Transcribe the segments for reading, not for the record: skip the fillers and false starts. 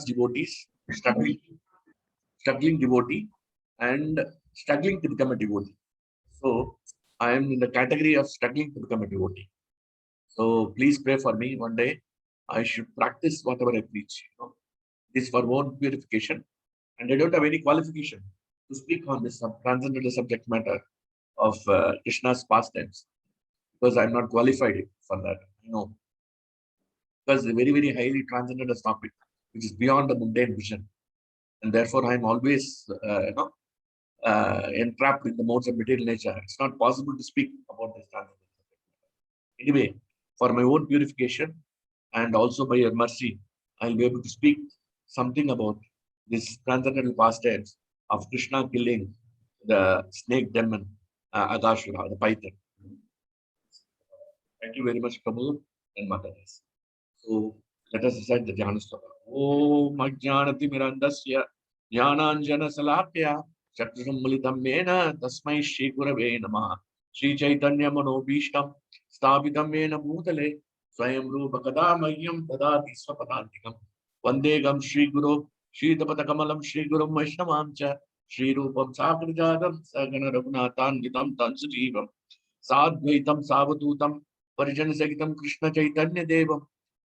devotees, struggling devotee, and struggling to become a devotee. So I am in the category of struggling to become a devotee. So please pray for me. One day I should practice whatever I preach. This for own purification, and I don't have any qualification to speak on this transcendental subject matter of Krishna's pastimes because I'm not qualified for that. Because a very very highly transcendental topic, which is beyond the mundane vision, and therefore I'm always entrapped in the modes of material nature. It's not possible to speak about this transcendental subject. Anyway, for my own purification and also by your mercy, I'll be able to speak something about this transcendental pastimes of Krishna killing the snake demon, Aghasura, the python. Thank you very much, Prabhu and Matadas. So let us recite the Jnana Sloka. Om Ajnanati Mirandasya Jnananjana Salakya Chakrasam Malitam Mena Tasmai Shri Gurave Namaha Shri Chaitanya Manobhishtam Sthapitam Mena Bhutale Swayam Rupa Kadamahyam Tadati Swapadantikam Vandegam Shri Guru Shri Tapatakamalam Shri Gurum Vaishnavamcha Shri Rupam Sakrajadam Sagana Raghunathan Gitam Tansujivam Sadvaitam Savadutam Parijan Sagitam Krishna Chaitanya Devam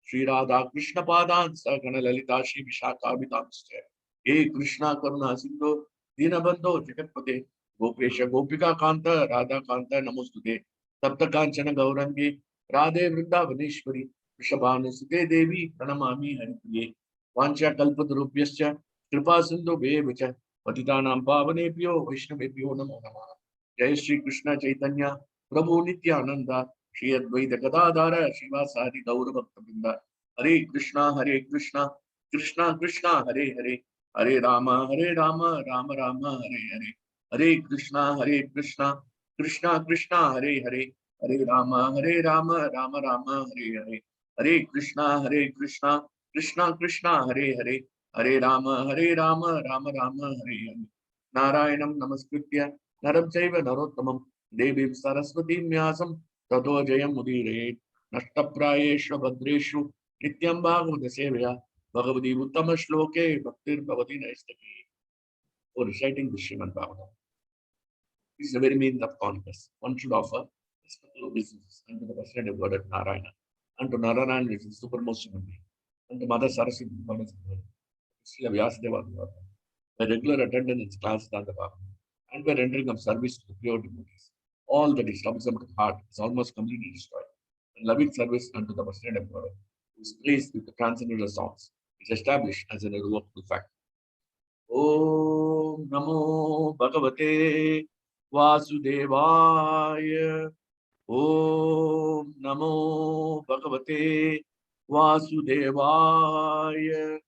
Shri Radha Krishna Padan Sagana Lalita Shri Vishaka Vitamsya He Krishna Karuna Sindhu Dinabandho Jagatpate Gopesha Gopika Kanta Radha Kanta Namostute Tapta Kanchana Gaurangi Radhe Vrindavaneshwari Vrishabhanu Sute Devi Pranamami Haripriye Vancha Kalpadrupyascha Kripa Sindhu Bevacha Patitanam Pavanebhyo Vaishnavebhyo Namo Namaha Jai Shri Krishna Chaitanya Prabhu Nityananda Shri Advaita Gadadhara Srivasadi Gaura Bhakta Hare Krishna, Krishna Krishna, Hare Hare, Hare Rama, Rama Rama, Hare Hare, Hare Krishna, Krishna Krishna, Hare Hare, Hare Rama, Rama Rama, Hare Hare, Hare Krishna, Krishna Krishna, Hare Hare, Hare Rama, Rama Rama, Hare Hare. Narayanam Namaskritya, Naram Chaiva Narottamam, Devim Saraswatim Vyasam, Tato Jayam Mudire, Nashtaprayeshu Bhadreshu, Nityam Bhagavata Sevaya, Bhagavati Uttama Shloke, Bhaktir Bhavati Naistaki. For reciting the Srimad Bhagavatam. This is a very means of conquest. One should offer respectful obeisances unto the personality of God at Narayana, unto Narayana, which is the supermost human being, unto Mother Saraswati, Goddess of the world, Srila Vyasadeva, by regular attendance in classes on the Bhagavatam, and by rendering of service to the pure devotees. All that is troublesome to the heart is almost completely destroyed. And loving service unto the personality of God, who is pleased with the transcendental songs, is established as an irrevocable fact. Om Namo Bhagavate Vasudevaya. Om Namo Bhagavate Vasudevaya.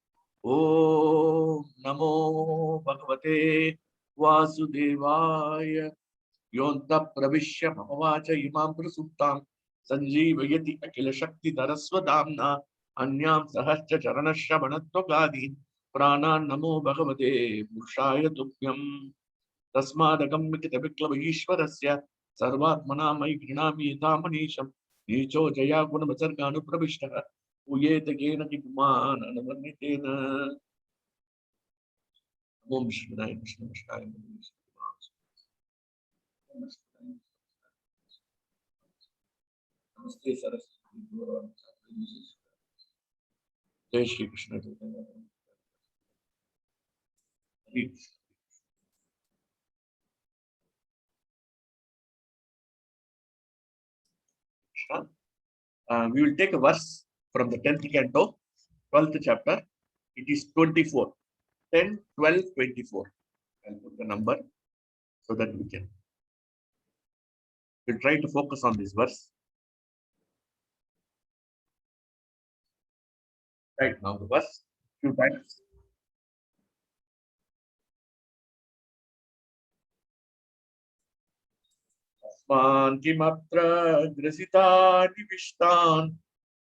Om Namo Bhagavate Vasudevaya. Yonta Pravishya Mamacha Imam Prasuptam Sanjeevayati Akila Shakti Taraswadamna Anyam Sahascha Charanasya Manatokadi Prana Namo Bhagavate Purushaya Tubhyam Tasmadagam Mikita Viklava Ishwarasya Sarvatmana Mai Grinami Tamanisham Nicho Jaya Gunamacharganu Pravishta Uyeta Gena Kikuman Anavanitena Om Shivaya Krishna Shaya Namaste Saraswati Jai Shri Krishna Chaitanya. We will take a verse from the 10th canto, 12th chapter. It is 24. 10, 12, 24. I'll put the number so that we can. We'll try to focus on this verse. Right now, the verse, few times. Asman kimatra grasitani vishtan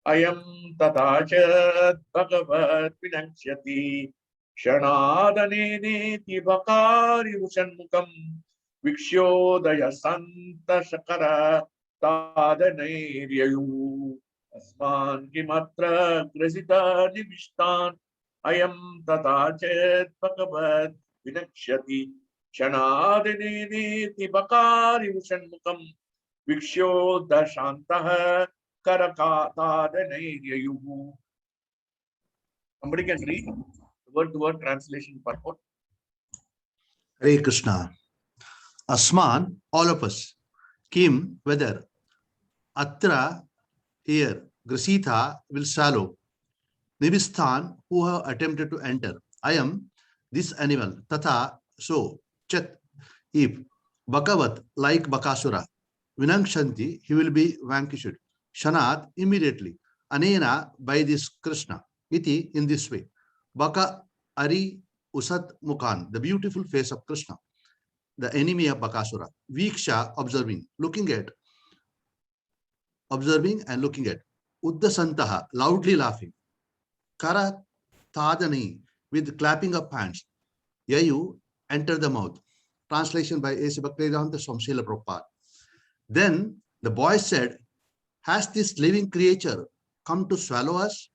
ayam tatachat bhagavat vinaksyati shanadane bhakari ushanmukam vikshyodaya santa shakara tadaniryayu Asman kimatra grasitani vishtan Ayam tata chet bhagavat vinakshati Shanadiniti bakari vishanmukam Vikshyo dashantaha karakatadanayayuhu. Somebody can read word-to-word translation purport. Hare Krishna. Asman, all of us. Kim, whether. Atra, here. Grasitha will swallow. Nibisthan, who have attempted to enter. I am this animal. Tatha, so. Chat, if. Bhagavat, like Bakasura. Vinakshanti, he will be vanquished. Shanat, immediately. Anena, by this Krishna. Iti, in this way. Baka Ari Usat Mukhan, the beautiful face of Krishna, the enemy of Bakasura. Viksha, observing, observing and looking at. Uddasantaha, loudly laughing. Kara Tadani, with clapping of hands. Yayu, enter the mouth. Translation by A. C. Bhaktivedanta from Srila Prabhupada. Then the boy said, has this living creature come to swallow us?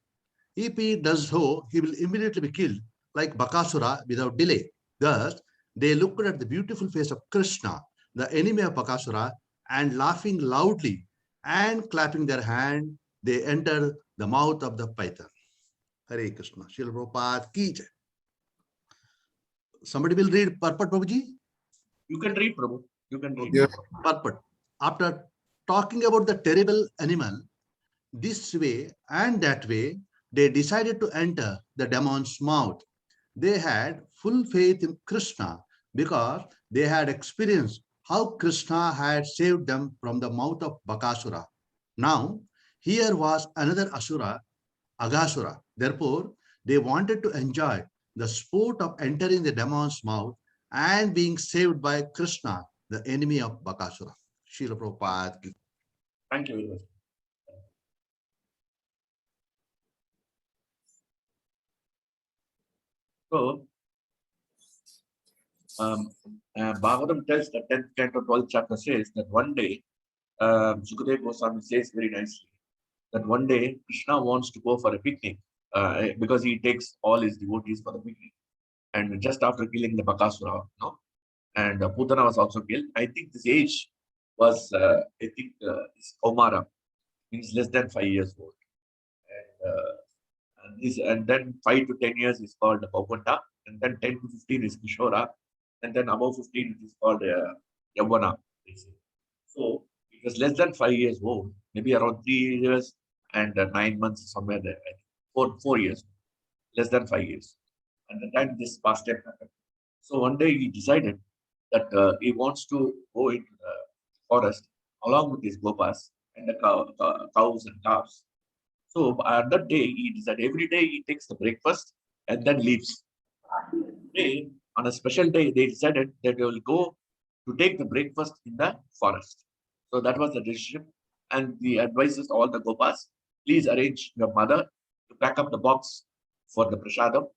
If he does so, he will immediately be killed, like Bakasura, without delay. Thus, they looked at the beautiful face of Krishna, the enemy of Bakasura, and laughing loudly and clapping their hand, they entered the mouth of the python. Hare Krishna. Srila Prabhupada ki jai. Somebody will read purport, Prabhuji? You can read, Prabhu. You can read. Okay. Purport. After talking about the terrible animal, this way and that way, they decided to enter the demon's mouth. They had full faith in Krishna because they had experienced how Krishna had saved them from the mouth of Bakasura. Now, here was another Asura, Aghasura. Therefore, they wanted to enjoy the sport of entering the demon's mouth and being saved by Krishna, the enemy of Bakasura. Srila Prabhupada. Thank you very much. So, Bhagavatam tells the 10th canto, 12th chapter says that one day, Sukadeva Goswami says very nicely that one day Krishna wants to go for a picnic because he takes all his devotees for the picnic. And just after killing the Bakasura, no? And Putana was also killed. I think this age was, is Omara, means less than 5 years old. And then 5 to 10 years is called Paupanta, and then 10 to 15 is Kishora, and then above 15 it is called Yavana. So it was less than 5 years old, maybe around 3 years and 9 months, somewhere there, I think. 4 years, less than 5 years. And the time this pastime happened. So one day he decided that he wants to go into the forest along with his gopas and the cows and calves. So on that day, he decided every day he takes the breakfast and then leaves. Today, on a special day, they decided that they will go to take the breakfast in the forest. So that was the decision. And he advises all the gopas, please arrange your mother to pack up the box for the prasadam,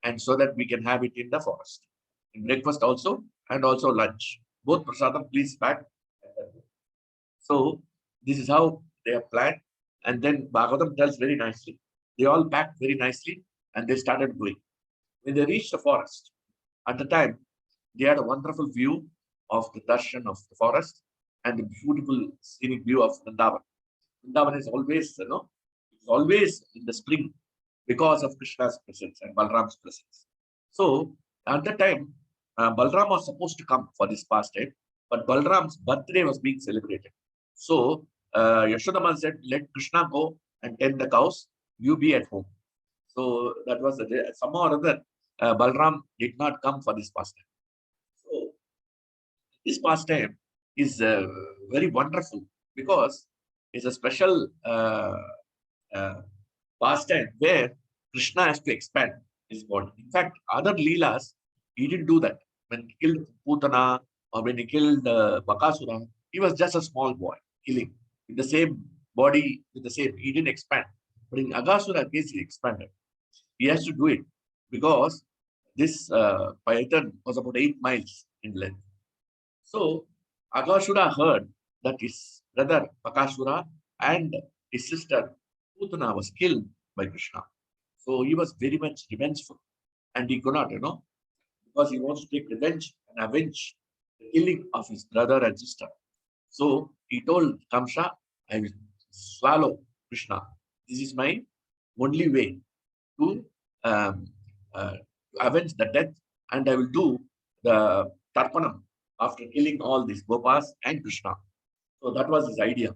and so that we can have it in the forest. In breakfast also, and also lunch. Both prasadam, please pack. So this is how they have planned. And then Bhagavatam tells very nicely. They all packed very nicely and they started going. When they reached the forest, at the time, they had a wonderful view of the darshan of the forest and the beautiful scenic view of Vrindavan. Vrindavan is always, it's always in the spring because of Krishna's presence and Balram's presence. So at the time, Balram was supposed to come for this pastime, but Balram's birthday was being celebrated. So Yashodama said, let Krishna go and tend the cows, you be at home. So that was the day. Somehow or other, Balram did not come for this pastime. So this pastime is very wonderful because it's a special pastime where Krishna has to expand his body. In fact, other Leelas, he didn't do that. When he killed Putana or when he killed Bakasura, he was just a small boy killing in the same body, with the same, he didn't expand. But in Aghasura case, he expanded. He has to do it because this python was about 8 miles in length. So Aghasura heard that his brother Bakasura and his sister Putana was killed by Krishna. So he was very much revengeful, and he could not, because he wants to take revenge and avenge the killing of his brother and sister. So he told Kamsa, I will swallow Krishna. This is my only way to um, uh, avenge the death, and I will do the Tarpanam after killing all these Gopas and Krishna. So that was his idea.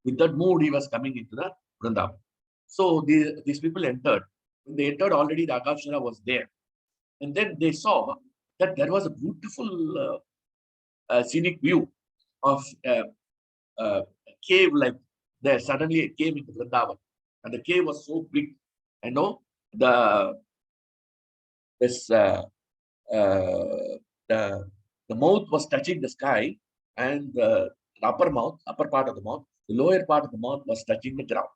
With that mood, he was coming into the Vrindavan. So these people entered. When they entered, already the Aghasura was there. And then they saw that there was a beautiful scenic view of a cave, like there. Suddenly a cave into Vrindavan. And the cave was so big. You know, the this uh, the the mouth was touching the sky, and the upper part of the mouth, the lower part of the mouth was touching the ground,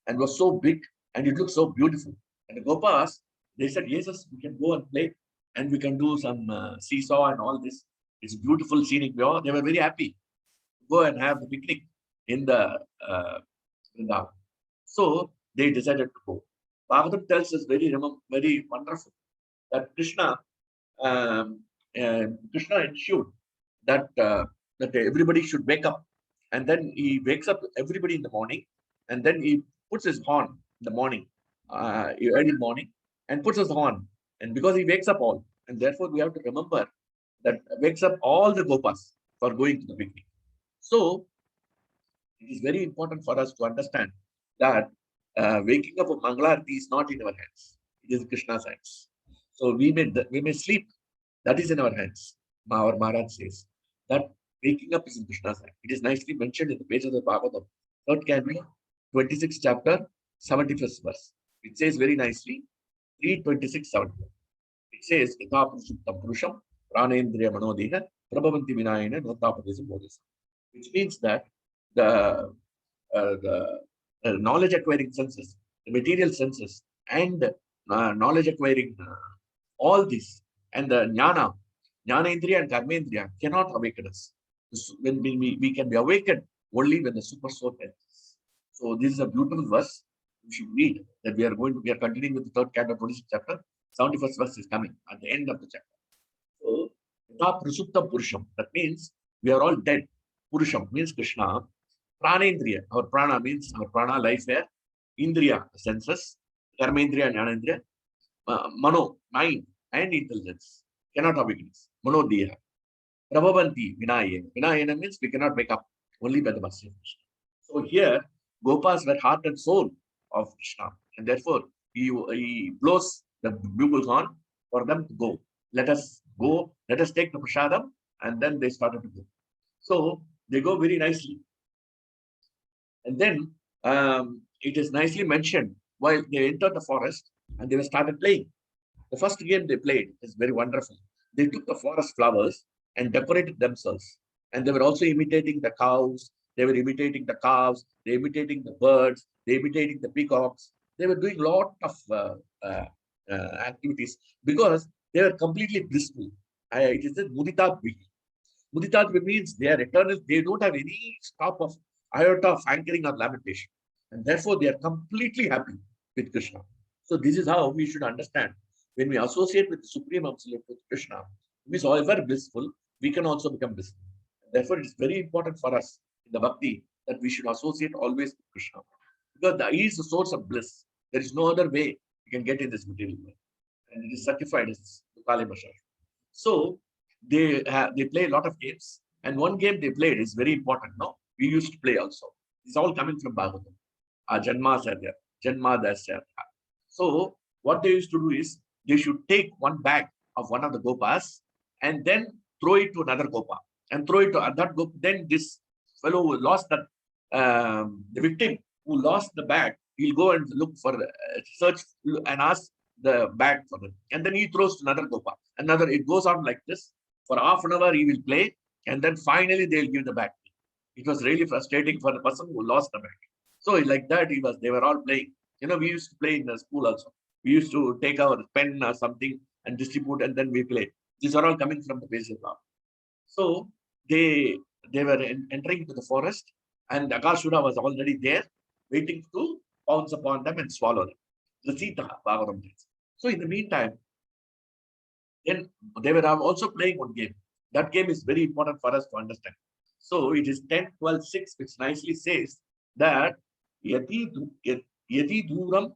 and was so big, and it looked so beautiful. And the Gopas, they said, yes, yes, we can go and play, and we can do some seesaw and all this. It's beautiful scenic view. They were very happy to go and have the picnic in the Vrindavan. So they decided to go. Bhagavatam tells us very wonderful that um, Krishna ensured that that everybody should wake up, and then he wakes up everybody in the morning, and then he puts his horn in the morning, early morning, and puts his horn, and because he wakes up all, and therefore we have to remember that wakes up all the gopas for going to the picnic. So it is very important for us to understand that waking up of Mangalarti is not in our hands; it is Krishna's hands. So we may sleep. That is in our hands. Our Maharaj says that waking up is in Krishna's hand. It is nicely mentioned in the page of the Bhagavatam, third canto, 26th chapter, 71st verse. It says very nicely, 326, 71. It says, Yatha Purushuttam Purusham, Pranendriya Manodeha, Prabhavanti Vinayana, Notapadesa Bodhisa. Which means that the knowledge acquiring senses, the material senses, and knowledge acquiring all this, and the Jnana and Karmendriya cannot awaken us. When we can be awakened only when the super soul enters. So this is a beautiful verse we should read, that we are continuing with the third canto, 26th chapter. 71st verse is coming at the end of the chapter. So Yatha Prasuptam Purusham, that means we are all dead. Purusham means Krishna. Pranendriya, our prana means our prana life air. Indriya, senses. Karmendriya, Jnanendriya. Mano, mind, and intelligence cannot awaken us. Manodiya. Prabhavanti, Vinayana. Vinayana means we cannot wake up only by the mercy of Krishna. So here, Gopas were heart and soul of Krishna, and therefore he blows the bugle horn for them to go. Let us go, let us take the prasadam, and then they started to go. So they go very nicely. And then it is nicely mentioned while they entered the forest and they started playing. The first game they played is very wonderful. They took the forest flowers and decorated themselves. And they were also imitating the cows. They were imitating the calves. They were imitating the birds. They were imitating the peacocks. They were doing a lot of activities because they were completely blissful. It is a mudita bhigi. Mudita means they are eternal. They don't have any stop of iota of anchoring or lamentation. And therefore, they are completely happy with Krishna. So this is how we should understand. When we associate with the Supreme Absolute with Krishna, who is ever blissful, we can also become blissful. Therefore, it is very important for us in the bhakti that we should associate always with Krishna. Because he is the source of bliss. There is no other way you can get in this material world. And it is certified as Kali Mashar. So they play a lot of games. And one game they played is very important. No, we used to play also. It's all coming from Bhagavatam. Janmas are there. Janmadas are there. So what they used to do is they should take one bag of one of the gopas and then throw it to another gopa and throw it to that gopa. Then this fellow who lost that, the victim who lost the bag, he'll go and look for, search and ask the bag for them. And then he throws to another gopa. Another, it goes on like this. For half an hour, he will play. And then finally, they'll give the bag. It was really frustrating for the person who lost the bag. So like that, they were all playing. We used to play in the school also. We used to take our pen or something and distribute, and then we play. These are all coming from the basic law. So they were entering into the forest, and Aghasura was already there, waiting to pounce upon them and swallow them. Rasita, Bhagavatam tells. So in the meantime, then they were also playing one game. That game is very important for us to understand. So it is 10, 12, 6, which nicely says that Yati Duram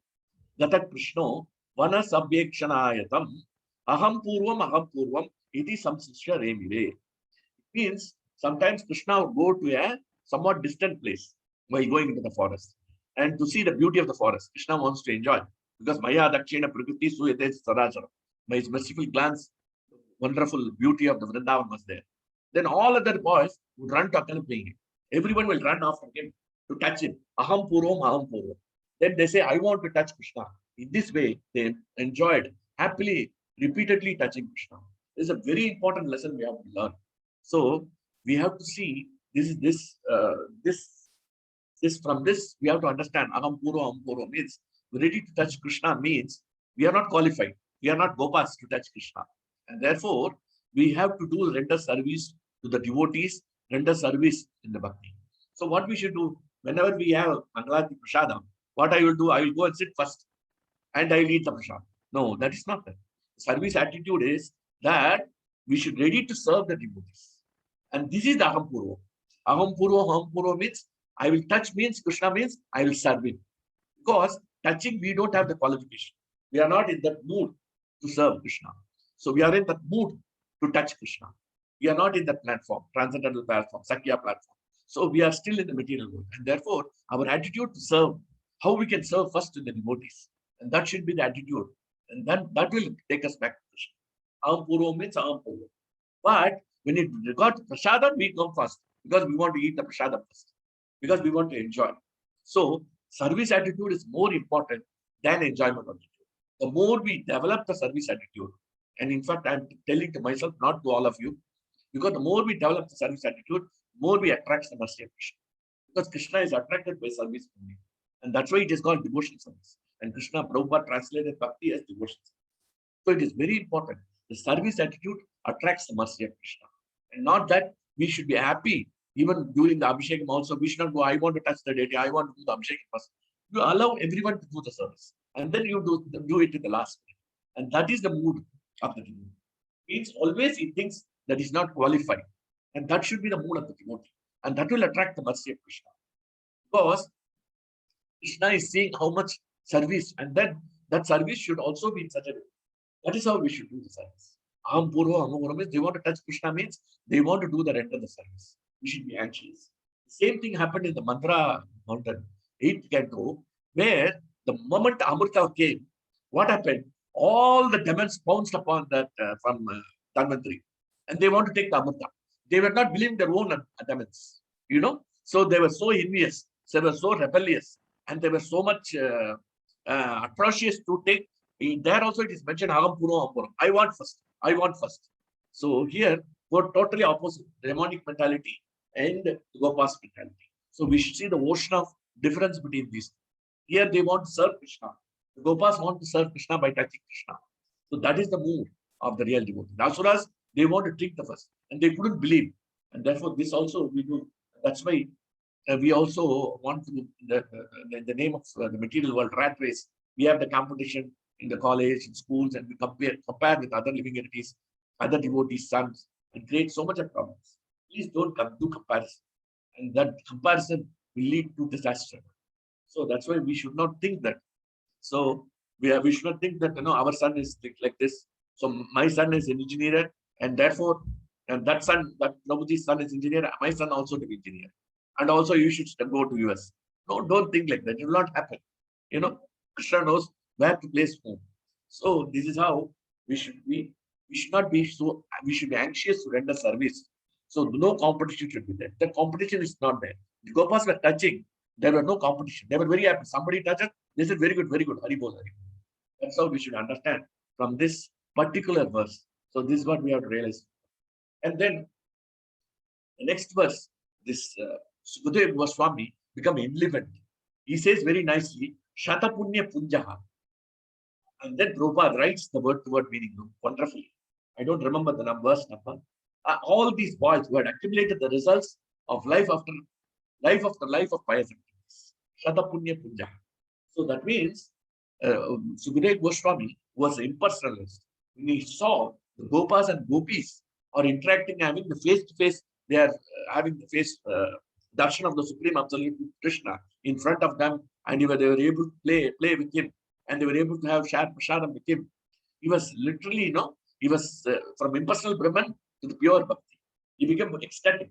Gata Krishno Vana Sabhyekshanayatam Aham Purvam Iti Samsishya Remire. Means sometimes Krishna would go to a somewhat distant place while going into the forest. And to see the beauty of the forest, Krishna wants to enjoy. Because Maya Dakshina Prakriti Suyate Sarajara. By his merciful glance, wonderful beauty of the Vrindavan was there. Then all other boys would run to accompany him. Everyone will run after him to touch him. Aham Purvam, Aham Purvam. Then they say, I want to touch Krishna. In this way, they enjoyed happily, repeatedly touching Krishna. This is a very important lesson we have to learn. So we have to see this from this we have to understand Aham Puro means ready to touch Krishna means we are not qualified. We are not Gopas to touch Krishna. And therefore, we have to do render service to the devotees, render service in the bhakti. So what we should do whenever we have Mangalati Prasadam, what I will do, I will go and sit first and I will eat the prasad. No, that is not that. Service attitude is that we should ready to serve the devotees. And this is the Aham Puro. Aham Puro means I will touch means Krishna means I will serve him. Because touching, we don't have the qualification. We are not in that mood to serve Krishna. So we are in that mood to touch Krishna. We are not in that platform, transcendental platform, Sakya platform. So we are still in the material world. And therefore, our attitude to serve, how we can serve first to the devotees. And that should be the attitude. And then that will take us back to Krishna. Aham Puro means Aham Puro. But when it regards prasadam, we come first because we want to eat the prasadam first, because we want to enjoy. So service attitude is more important than enjoyment attitude. The more we develop the service attitude, and in fact, I'm telling to myself, not to all of you, because the more we develop the service attitude, more we attract the mercy of Krishna. Because Krishna is attracted by service only. And that's why it is called devotion service. And Krishna Prabhupada translated bhakti as devotion service. So it is very important. The service attitude attracts the mercy of Krishna. And not that we should be happy. Even during the Abhishekam also, we should not go, I want to touch the deity, I want to do the Abhishekam first. You allow everyone to do the service. And then you do it in the last minute. And that is the mood of the devotee. Means always he thinks that he's not qualified. And that should be the mood of the devotee. And that will attract the mercy of Krishna. Because Krishna is seeing how much service, and then that service should also be in such a way. That is how we should do the service. Aham Puro means they want to touch Krishna means they want to do the render the service. We should be anxious. Same thing happened in the Mantra mountain, 8th canto, where the moment Amrita came, what happened? All the demons pounced upon that from Dhanvantari, and they want to take the Amrita. They were not believing their own demons, you know. So they were so envious, they were so rebellious, and they were so much atrocious to take. There also it is mentioned Aham Puro. I want first. I want first. So here, we're totally opposite demonic mentality and Gopas mentality. So we should see the ocean of difference between these. Here they want to serve Krishna. The Gopas want to serve Krishna by touching Krishna. So that is the mood of the real devotee. The Asuras, they want to drink the first, and they couldn't believe. And therefore, this also we do. That's why we also want to, in the name of the material world rat race, we have the competition in the college, in schools, and we compare with other living entities, other devotees' sons, and create so much of problems. Please don't do comparison. And that comparison will lead to disaster. So that's why we should not think that. So we should not think that our son is like this. So my son is an engineer, and therefore, and that Prabhuji's son is engineer, my son also to be engineer. And also you should go to US. No, don't think like that. It will not happen. Krishna knows where to place whom. So this is how we should be. We should not be so. We should be anxious to render service. So no competition should be there. The competition is not there. The Gopas were touching. There were no competition. They were very happy. Somebody touched it. They said, very good, very good. Hari bol, Hari bol. That's how we should understand from this particular verse. So this is what we have to realize. And then the next verse, this Sukadeva Goswami become enlivened. He says very nicely, Shata Punya Punjaha. And then Prabhupada writes the word-to-word meaning wonderfully. I don't remember the verse number. All these boys who had accumulated the results of life after life of pious activities. Shata Punya Punjaha. So that means Sukadeva Goswami was impersonalist. When he saw the Gopas and Gopis are interacting, having the face-to-face, they are having the face darshan of the Supreme Absolute Krishna in front of them, and they were able to play with him, and they were able to have share prasadam with him. He was literally, he was from impersonal Brahman to the pure bhakti. He became ecstatic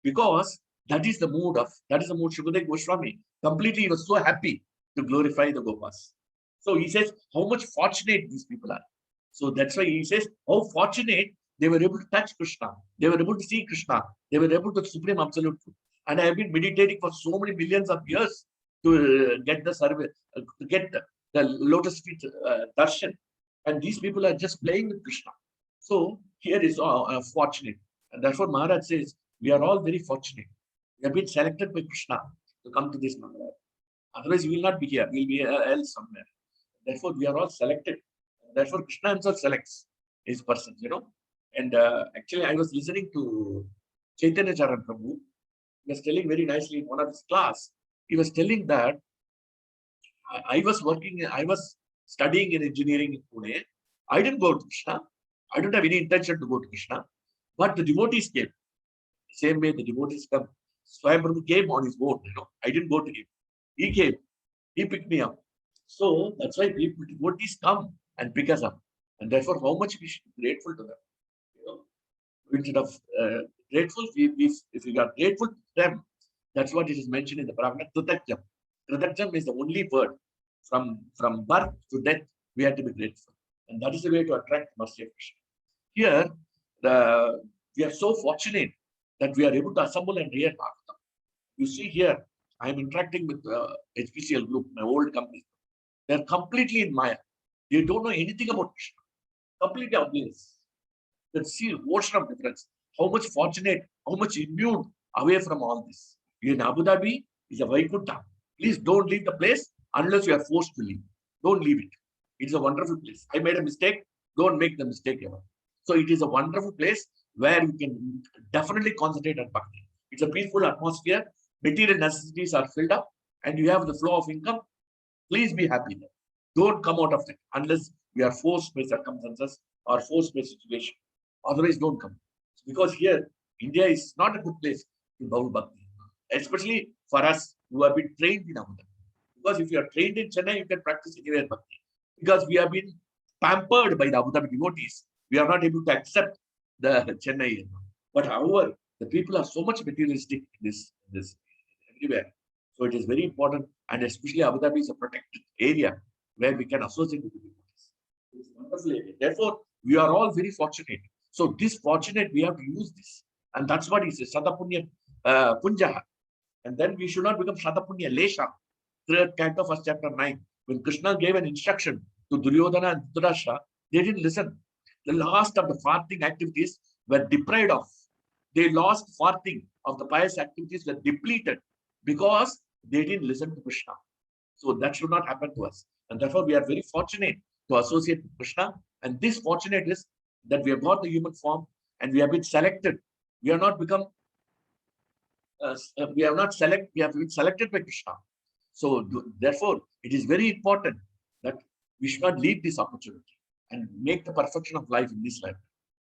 because that is the mood Shukadeva Goswami. Completely, he was so happy to glorify the Gopas. So he says, how much fortunate these people are. So that's why he says, how fortunate they were able to touch Krishna. They were able to see Krishna. They were able to Supreme Absolute Truth. And I have been meditating for so many millions of years to get the survey, to get the lotus feet darshan. And these people are just playing with Krishna. So here is fortunate. And therefore Maharaj says, we are all very fortunate. We have been selected by Krishna to come to this Mangala. Otherwise, we will not be here. We will be else somewhere. Therefore, we are all selected. Therefore, Krishna himself selects his persons, And actually, I was listening to Chaitanya Charan Prabhu. He was telling very nicely in one of his class. He was telling that I was studying in engineering in Pune. I didn't go to Krishna. I don't have any intention to go to Krishna. But the devotees came. Same way the devotees come. Swayam Prabhu came on his own, I didn't go to him. He came. He picked me up. So that's why devotees come and pick us up. And therefore, how much we should be grateful to them. Instead of grateful, if we are grateful to them, that's what it is mentioned in the Prabhupada. Kritajam. Kritajam is the only word. From birth to death, we have to be grateful. And that is the way to attract mercy of Krishna. Here, we are so fortunate that we are able to assemble and rear Bhagavatam. You see here, I am interacting with HPCL group, my old company. They are completely in Maya. They don't know anything about Krishna. Completely oblivious. Let's see ocean of difference. How much fortunate, how much immune away from all this. You in Abu Dhabi is a Vaikuntha. Please don't leave the place unless you are forced to leave. Don't leave it. It's a wonderful place. I made a mistake. Don't make the mistake ever. So it is a wonderful place where you can definitely concentrate on bhakti. It's a peaceful atmosphere. Material necessities are filled up and you have the flow of income. Please be happy there. Don't come out of it unless you are forced by circumstances or forced by situation. Otherwise, don't come. Because here, India is not a good place to Baul Bhakti. Especially for us who have been trained in Abu Dhabi. Because if you are trained in Chennai, you can practice anywhere Bhakti. Because we have been pampered by the Abu Dhabi devotees, we are not able to accept the Chennai. But however, the people are so much materialistic in this everywhere. So it is very important, and especially Abu Dhabi is a protected area where we can associate with the devotees. It's a wonderful area. Therefore, we are all very fortunate. So this fortunate, we have to use this. And that's what he says, Shatapunya Punjaha. And then we should not become Shatapunya Lesha. Third canto, first chapter 9. When Krishna gave an instruction to Duryodhana and Dhritarashtra, they didn't listen. The last of the farthing activities were deprived of. They lost farthing of the pious activities were depleted because they didn't listen to Krishna. So that should not happen to us. And therefore, we are very fortunate to associate with Krishna. And this fortunate is that we have got the human form and we have been selected. We are not become, we have been selected by Krishna. So therefore, it is very important that we should not leave this opportunity and make the perfection of life in this life.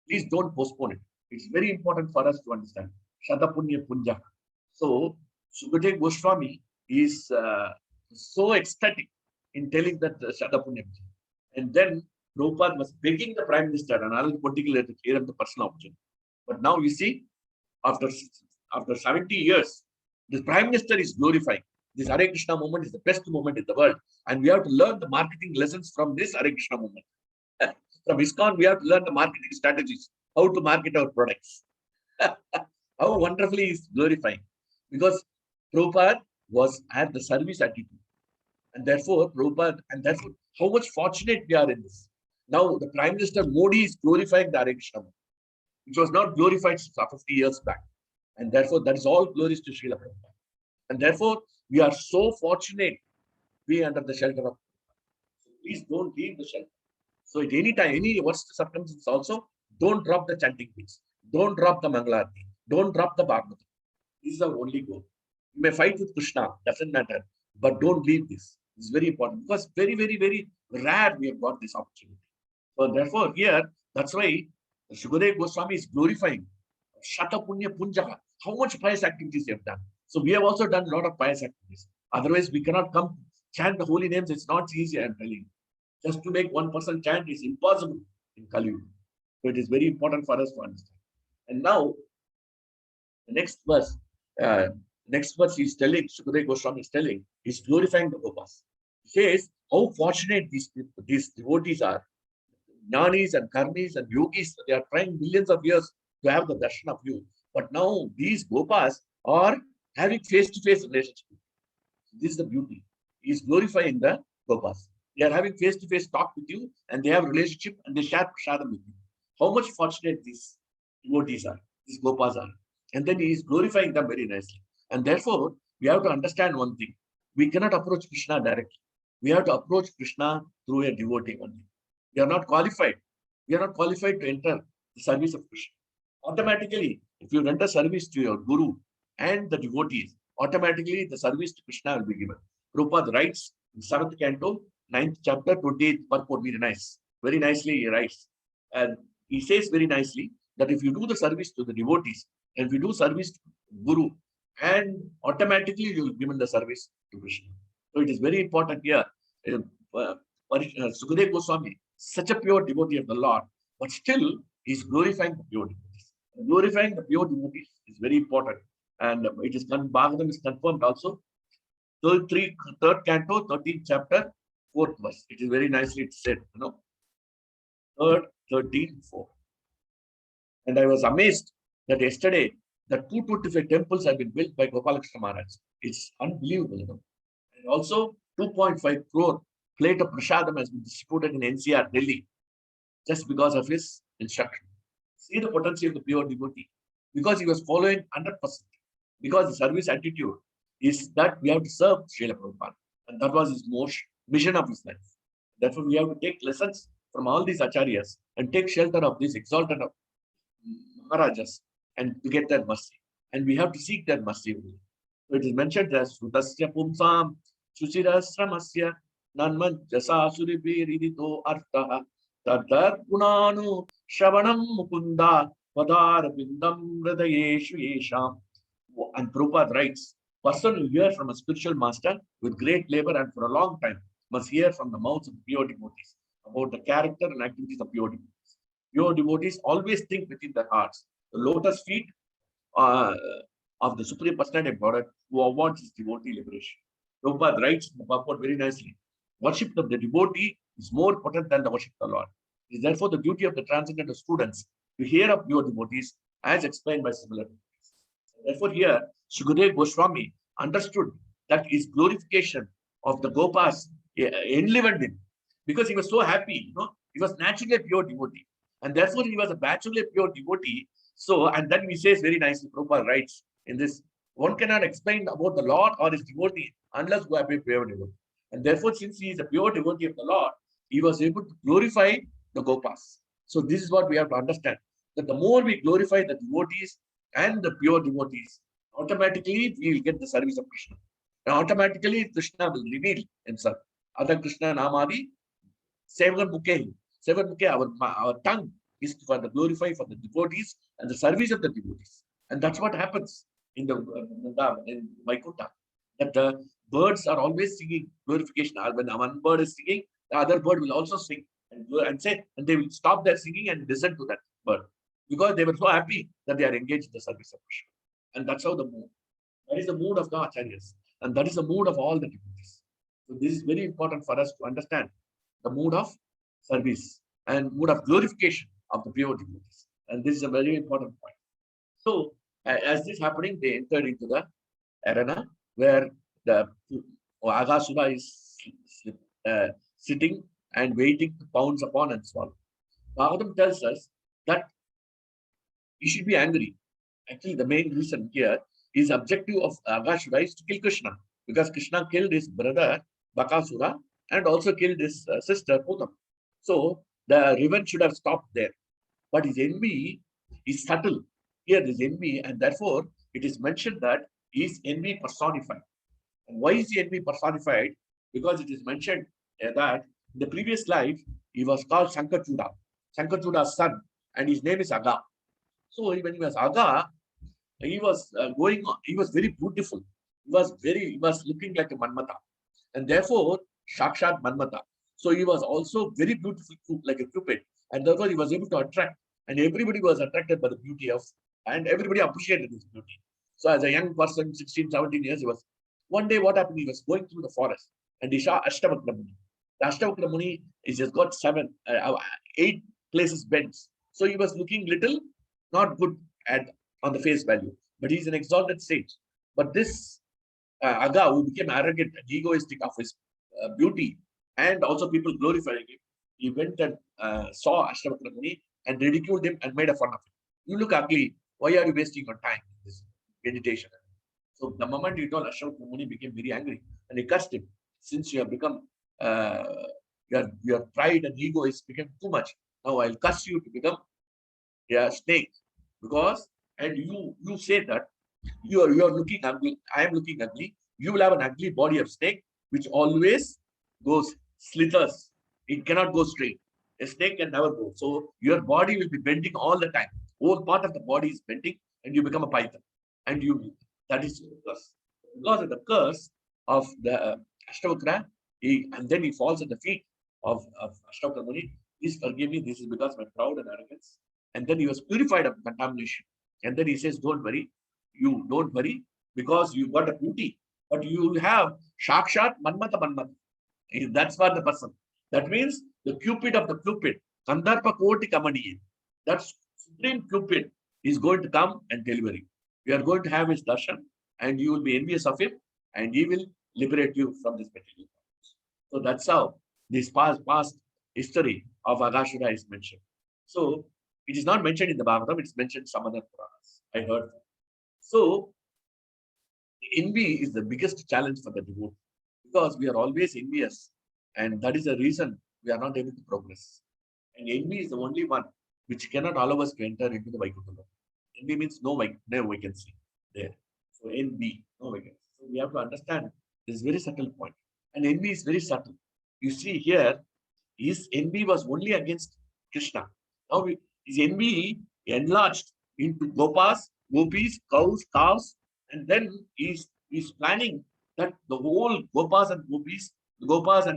Please don't postpone it. It's very important for us to understand. Shatapunya Punja. So Sukadeva Goswami is so ecstatic in telling that Shatapunya. And then Prabhupada was begging the Prime Minister, and I will particularly clear up the personal opportunity. But now you see, after 70 years, the Prime Minister is glorifying. This Hare Krishna movement is the best movement in the world. And we have to learn the marketing lessons from this Hare Krishna movement. From ISKCON, we have to learn the marketing strategies, how to market our products. How wonderfully is glorifying. Because Prabhupada had the service attitude. And therefore, how much fortunate we are in this. Now, the Prime Minister Modi is glorifying the Hare Krishna movement, which was not glorified 50 years back. And therefore, that is all glories to Srila Prabhupada. And therefore, we are so fortunate to be under the shelter of Prabhupada. So please don't leave the shelter. So at any time, any worst circumstances also, don't drop the chanting beats. Don't drop the Mangalarti. Don't drop the Bhagavatam. This is our only goal. You may fight with Krishna, doesn't matter. But don't leave this. It's very important because very, very, very rare we have got this opportunity. So therefore, here, that's why Shukadev Goswami is glorifying Shata Punya Punjaha. How much pious activities you have done. So we have also done a lot of pious activities. Otherwise, we cannot come chant the holy names. It's not easy, I'm telling you. Just to make one person chant is impossible in Kali Yuga. So it is very important for us to understand. And now, the uh, next verse is telling, Sukadeva Goswami is telling, he's glorifying the Gopas. He says how fortunate these devotees are. Jnanis and karmis and yogis, they are trying millions of years to have the darshan of you. But now these Gopas are having face-to-face relationship. This is the beauty. He is glorifying the Gopas. They are having face-to-face talk with you and they have relationship and they share prasadam with you. How much fortunate these devotees are, these Gopas are. And then he is glorifying them very nicely. And therefore, we have to understand one thing. We cannot approach Krishna directly. We have to approach Krishna through a devotee only. We are not qualified. We are not qualified to enter the service of Krishna. Automatically, if you render service to your Guru and the devotees, automatically the service to Krishna will be given. Prabhupada writes in 7th canto, 9th chapter, 28th purport, very nice. Very nicely he writes. And he says very nicely that if you do the service to the devotees, and if you do service to Guru, and automatically you will be given the service to Krishna. So it is very important here. Sukadeva Goswami, such a pure devotee of the Lord, but still he is glorifying the pure devotees. Glorifying the pure devotees is very important. And it is Bhagavatam is confirmed also. Third canto, 13th chapter, 4th verse. It is very nicely said, you know. 3rd, 13, 4. And I was amazed that yesterday the 225 temples have been built by Gopalakrishna Maharaj. It's unbelievable, you know. And also 2.5 crore plate of prasadam has been distributed in NCR, Delhi, just because of his instruction. See the potency of the pure devotee. Because he was following 100%. Because the service attitude is that we have to serve Srila Prabhupada. And that was his mission of his life. Therefore, we have to take lessons from all these acharyas and take shelter of this exalted Maharajas and to get that mercy. And we have to seek that mercy. So it is mentioned as Sudasya Pumsam Suchirasramasya Nanman Jasa Suribirito Artha Tadar Gunanu Shavanam Mukunda Padar Bindam Radayeshu Yesham. And Prabhupada writes, person who hears from a spiritual master with great labor and for a long time must hear from the mouths of pure devotees about the character and activities of pure devotees. Pure devotees always think within their hearts. The lotus feet of the Supreme Personality of Godhead who awards his devotee liberation. Prabhupada writes in the purport very nicely, worship of the devotee is more potent than the worship of the Lord. It is therefore the duty of the transcendental students to hear of pure devotees as explained by similar devotees. Therefore, here, Sukadeva Goswami understood that his glorification of the Gopas enlivened him because he was so happy, you know, he was naturally a pure devotee. And therefore, he was a naturally pure devotee. So, and then he says very nicely, Prabhupada writes in this, one cannot explain about the Lord or his devotee unless you have a pure devotee. And therefore, since he is a pure devotee of the Lord, he was able to glorify the Gopas. So this is what we have to understand, that the more we glorify the devotees and the pure devotees, automatically we will get the service of Krishna. And automatically Krishna will reveal himself. Ada Krishna Namadi, Seven Mukhe, our tongue is for the glorify for the devotees and the service of the devotees. And that's what happens in the in Vaikuntha. That the birds are always singing glorification. When one bird is singing, the other bird will also sing and say, and they will stop their singing and listen to that bird. Because they were so happy that they are engaged in the service of Krishna. And that's how the mood. That is the mood of the acharyas. And that is the mood of all the devotees. So this is very important for us to understand the mood of service and mood of glorification of the pure devotees. And this is a very important point. So as this happening, they entered into the arena where the Aghasura is sitting and waiting to pounce upon and swallow. Bhagavatam tells us that he should be angry. Actually, the main reason here is objective of Aghasura is to kill Krishna, because Krishna killed his brother Bakasura and also killed his sister Putam. So the revenge should have stopped there. But his envy is subtle. Here is envy, and therefore it is mentioned that he is envy personified. And why is the envy personified? because it is mentioned that in the previous life, he was called Sankachuda's son, and his name is Aga. So when he was Aga, he was going on, he was very beautiful. He was looking like a Manmata. And therefore, Shakshat Manmata. So he was also very beautiful, like a Cupid. And therefore, he was able to attract. And everybody was attracted by the beauty of, and everybody appreciated his beauty. So as a young person, 16, 17 years, he was, one day what happened, he was going through the forest and he saw Ashtavakra Muni. The Ashtavakra Muni is just got 8 places bends. So he was looking little, not good at on the face value, but he's an exalted sage. But this Aga, who became arrogant and egoistic of his beauty, and also people glorifying him, he went and saw Ashtavakra Muni and ridiculed him and made a fun of him. You look ugly. Why are you wasting your time in this meditation? So the moment he told, Ashtavakra Muni became very angry and he cursed him. Since you have become uh, your pride and ego is become too much. Now I'll curse you to become a snake, because and you say that you are looking ugly, I am looking ugly, you will have an ugly body of snake which always goes slithers. It cannot go straight. A snake can never go. So your body will be bending all the time. Whole part of the body is bending, and you become a python. And you that is your curse. Because of the curse of the Ashtavakra, and then he falls at the feet of Ashtavakra Muni. Please forgive me. This is because of my proud and arrogance. And then he was purified of contamination. And then he says, don't worry. You don't worry, because you got a beauty, but you will have Shakshat Manmata Manmata. That's what the person. That means the Cupid of the Cupid, Kandarpa Koti Kamani. That supreme Cupid is going to come and deliver you. You are going to have his darshan, and you will be envious of him, and he will liberate you from this material. So that's how this past history of Aghasura is mentioned. So it is not mentioned in the Bhagavatam, it's mentioned some other Puranas. I heard. So envy is the biggest challenge for the devotee, because we are always envious, and that is the reason we are not able to progress. And envy is the only one which cannot allow us to enter into the Vaikuntha. Envy means no vacancy there. So envy, no vacancy. So we have to understand this very subtle point. And envy is very subtle. You see here, his envy was only against Krishna. Now his envy enlarged into gopis, cows, calves, and then he's planning that the whole gopas and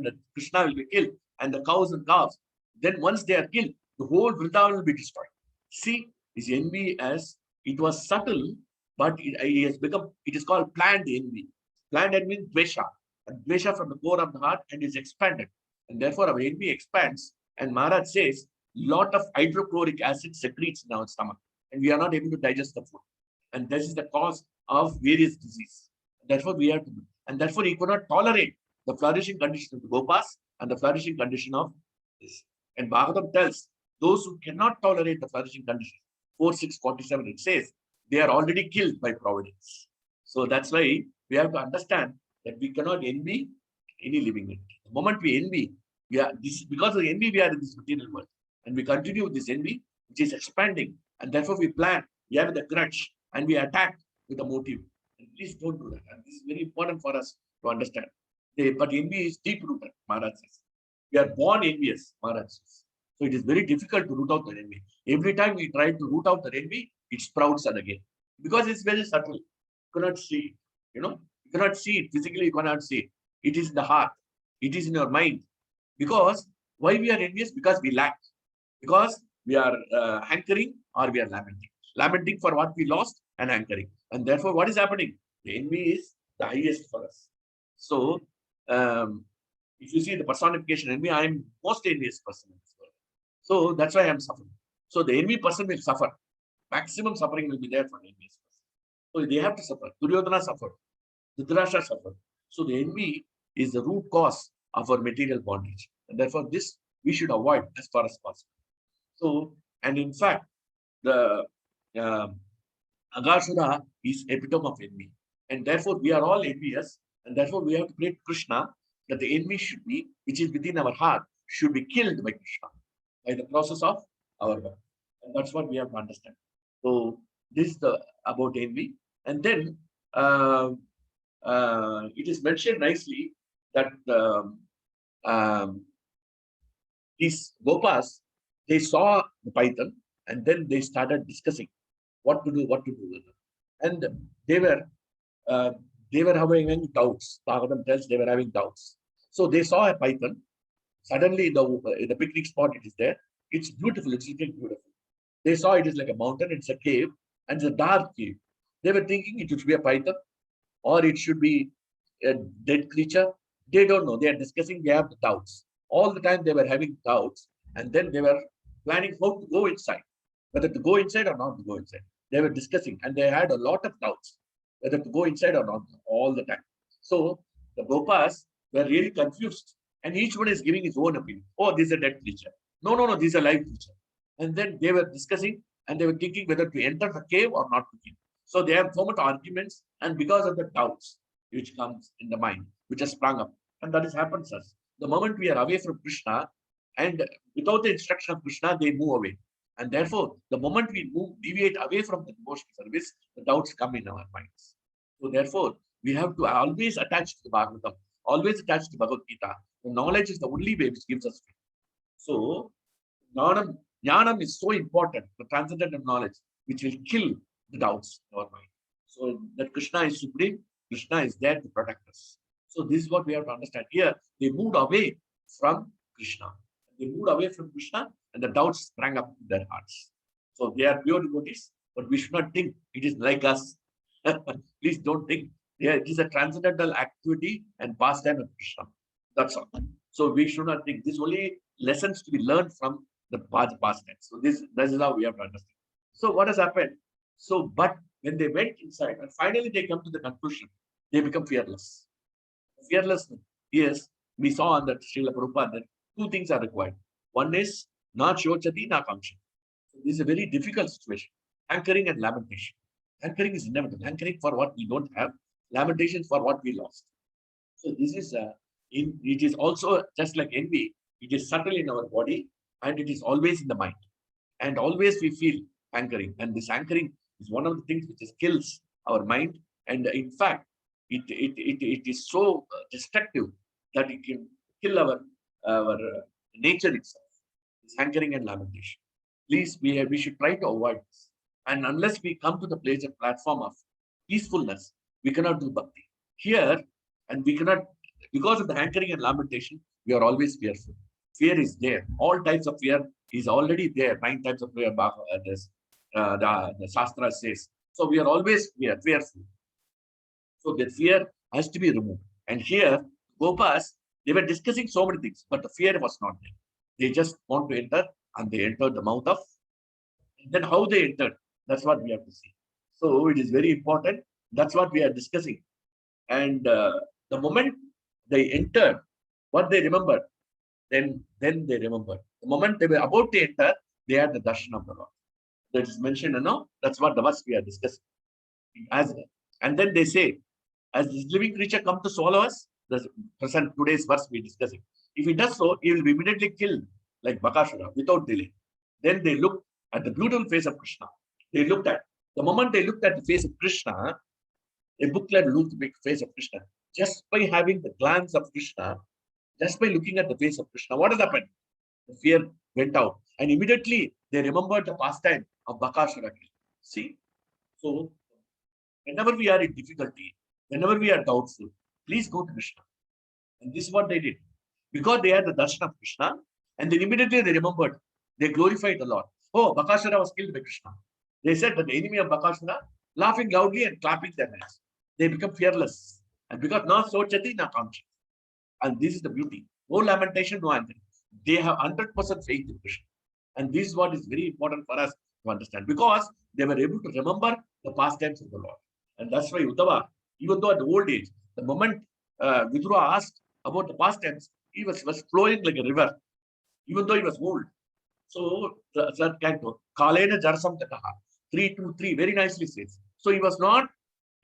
the Krishna will be killed, and the cows and calves. Then once they are killed, the whole Vrindavan will be destroyed. See, his envy, as it was subtle, but it has become, it is called planned envy. Planned envy means dvesha, and dvesha from the core of the heart, and is expanded. And therefore our envy expands, and Maharaj says, lot of hydrochloric acid secretes in our stomach, and we are not able to digest the food. And this is the cause of various diseases. Therefore, we have to, and therefore he could not tolerate the flourishing condition of the gopas and the flourishing condition of this. And Bhagavatam tells those who cannot tolerate the flourishing condition, 4:6:47, it says they are already killed by providence. So that's why we have to understand that we cannot envy any living entity. The moment we envy, we are this, because of envy, we are in this material world. And we continue with this envy, which is expanding. And therefore we plan, we have the grudge, and we attack with a motive. And please don't do that. And this is very important for us to understand. But envy is deep rooted, Maharaj says. We are born envious, Maharaj says. So it is very difficult to root out the envy. Every time we try to root out the envy, it sprouts again. Because it's very subtle. You cannot see it. You cannot see it. Physically, you cannot see it. It is in the heart. It is in your mind. Because why we are envious? Because we lack. Because we are hankering, or we are lamenting. Lamenting for what we lost and hankering. And therefore, what is happening? The envy is the highest for us. So, if you see the personification envy, I am most envious person in this world. So that's why I am suffering. So the envy person will suffer. Maximum suffering will be there for the envious person. So they have to suffer. Duryodhana suffered. Dhritarashtra suffered. So the envy is the root cause of our material bondage. And therefore, this we should avoid as far as possible. So, and in fact, the Aghasura is epitome of envy. And therefore, we are all envious. And therefore, we have to pray to Krishna that the envy should be, which is within our heart, should be killed by Krishna, by the process of our work. And that's what we have to understand. So, this is about envy. And then, it is mentioned nicely that these Gopas, they saw the python and then they started discussing what to do with it. And uh, they were having doubts. Bhagavatam tells they were having doubts. So they saw a python. Suddenly, the picnic spot, it is there. It's beautiful. It's looking beautiful. They saw it is like a mountain. It's a cave, and it's a dark cave. They were thinking it should be a python, or it should be a dead creature. They don't know. They are discussing. They have doubts. All the time they were having doubts, and then they were planning how to go inside, whether to go inside or not to go inside. They were discussing, and they had a lot of doubts whether to go inside or not all the time. So the Gopas were really confused, and each one is giving his own opinion. Oh, this is a dead creature. No, no, no, this is a live creature. And then they were discussing, and they were thinking whether to enter the cave or not to enter. So they have so much arguments, and because of the doubts which comes in the mind, which has sprung up, and that has happened to us. The moment we are away from Krishna, and without the instruction of Krishna, they move away. And therefore, the moment we deviate away from the devotional service, the doubts come in our minds. So therefore, we have to always attach to the Bhagavatam, always attach to Bhagavad Gita. The knowledge is the only way which gives us faith. So, jnanam is so important, the transcendental knowledge, which will kill the doubts in our mind. So that Krishna is supreme, Krishna is there to protect us. So this is what we have to understand. Here, they moved away from Krishna. They moved away from Krishna, and the doubts sprang up in their hearts. So they are pure devotees, but we should not think it is like us. Please don't think. It is a transcendental activity and pastime of Krishna. That's all. So we should not think. This only lessons to be learned from the past tense. So this is how we have to understand. So what has happened? So, but when they went inside, and finally they come to the conclusion, they become fearless. Fearlessness. Yes, we saw on that Srila Prabhupada that two things are required. One is na shochati, na kamshi. So this is a very difficult situation. Hankering and lamentation. Hankering is inevitable. Hankering for what we don't have, lamentation for what we lost. So this is it is also just like envy. It is subtle in our body, and it is always in the mind. And always we feel hankering. And this hankering is one of the things which kills our mind. And in fact, it is so destructive that it can kill our nature itself. This hankering and lamentation. Please, we should try to avoid this. And unless we come to the place of platform of peacefulness, we cannot do bhakti. Here, and we cannot, because of the hankering and lamentation, we are always fearful. Fear is there. All types of fear is already there. 9 types of fear, the Shastra says. So we are always fearful. So the fear has to be removed. And here, Gopas, they were discussing so many things, but the fear was not there. They just want to enter, and they entered the mouth of. And then how they entered, that's what we have to see. So it is very important. That's what we are discussing. And the moment they entered, what they remembered, then they remembered. The moment they were about to enter, they had the darshan of the Lord. That is mentioned, that's what the verse we are discussing. And then they say, as this living creature come to swallow us, the present today's verse we are discussing. If he does so, he will be immediately killed like Aghasura without delay. Then they looked at the beautiful face of Krishna. The moment they looked at the face of Krishna, a booklet looked at the face of Krishna. Just by having the glance of Krishna, just by looking at the face of Krishna, what has happened? The fear went out. And immediately they remembered the pastime of Aghasura. See? So, whenever we are in difficulty, whenever we are doubtful, please go to Krishna. And this is what they did. Because they had the darshan of Krishna, and then immediately they remembered, they glorified the Lord. Oh, Aghasura was killed by Krishna. They said that the enemy of Aghasura, laughing loudly and clapping their hands. They become fearless. And because na sochati, na kamchi. And this is the beauty. No lamentation, no anger. They have 100% faith in Krishna. And this is what is very important for us to understand. Because they were able to remember the pastimes of the Lord. And that's why Uddhava, even though at the old age, the moment Vidura asked about the pastimes, he was flowing like a river, even though he was old. So, the third canto, Kalena Jarsam Tataha, 3:2:3, very nicely says. So he was not,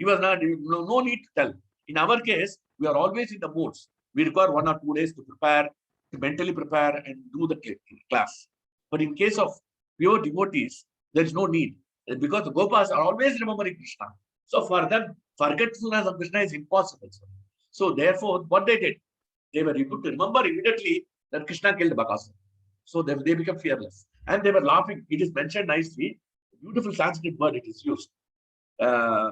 no need to tell. In our case, we are always in the moods. We require 1 or 2 days to prepare, to mentally prepare and do the class. But in case of pure devotees, there is no need. Because the Gopas are always remembering Krishna. So for them, forgetfulness of Krishna is impossible. So therefore, what they did, They were able to remember immediately that Krishna killed Bakasura. So they become fearless. And they were laughing. It is mentioned nicely. Beautiful Sanskrit word it is used. Uh,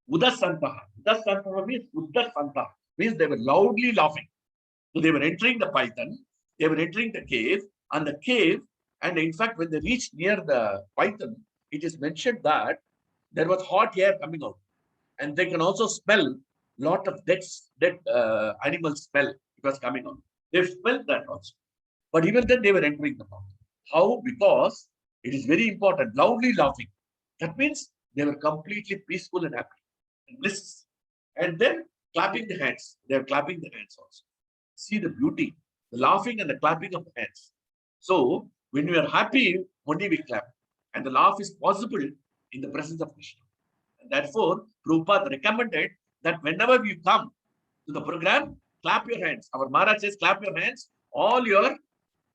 Udasantaha. Udasantaha means Udasantaha. Means they were loudly laughing. So they were entering the python. They were entering the cave. And the cave, and in fact, when they reached near the python, it is mentioned that there was hot air coming out. And they can also smell lot of dead animal smell. It was coming out. They smelled that also. But even then, they were entering the mouth. How? Because it is very important. Loudly laughing. That means they were completely peaceful and happy and bliss. And then clapping the hands. They are clapping the hands also. See the beauty, the laughing and the clapping of the hands. So when we are happy, only we clap. And the laugh is possible in the presence of Krishna. And therefore, Prabhupada recommended that whenever you come to the program, clap your hands. Our Maharaj says, clap your hands. All your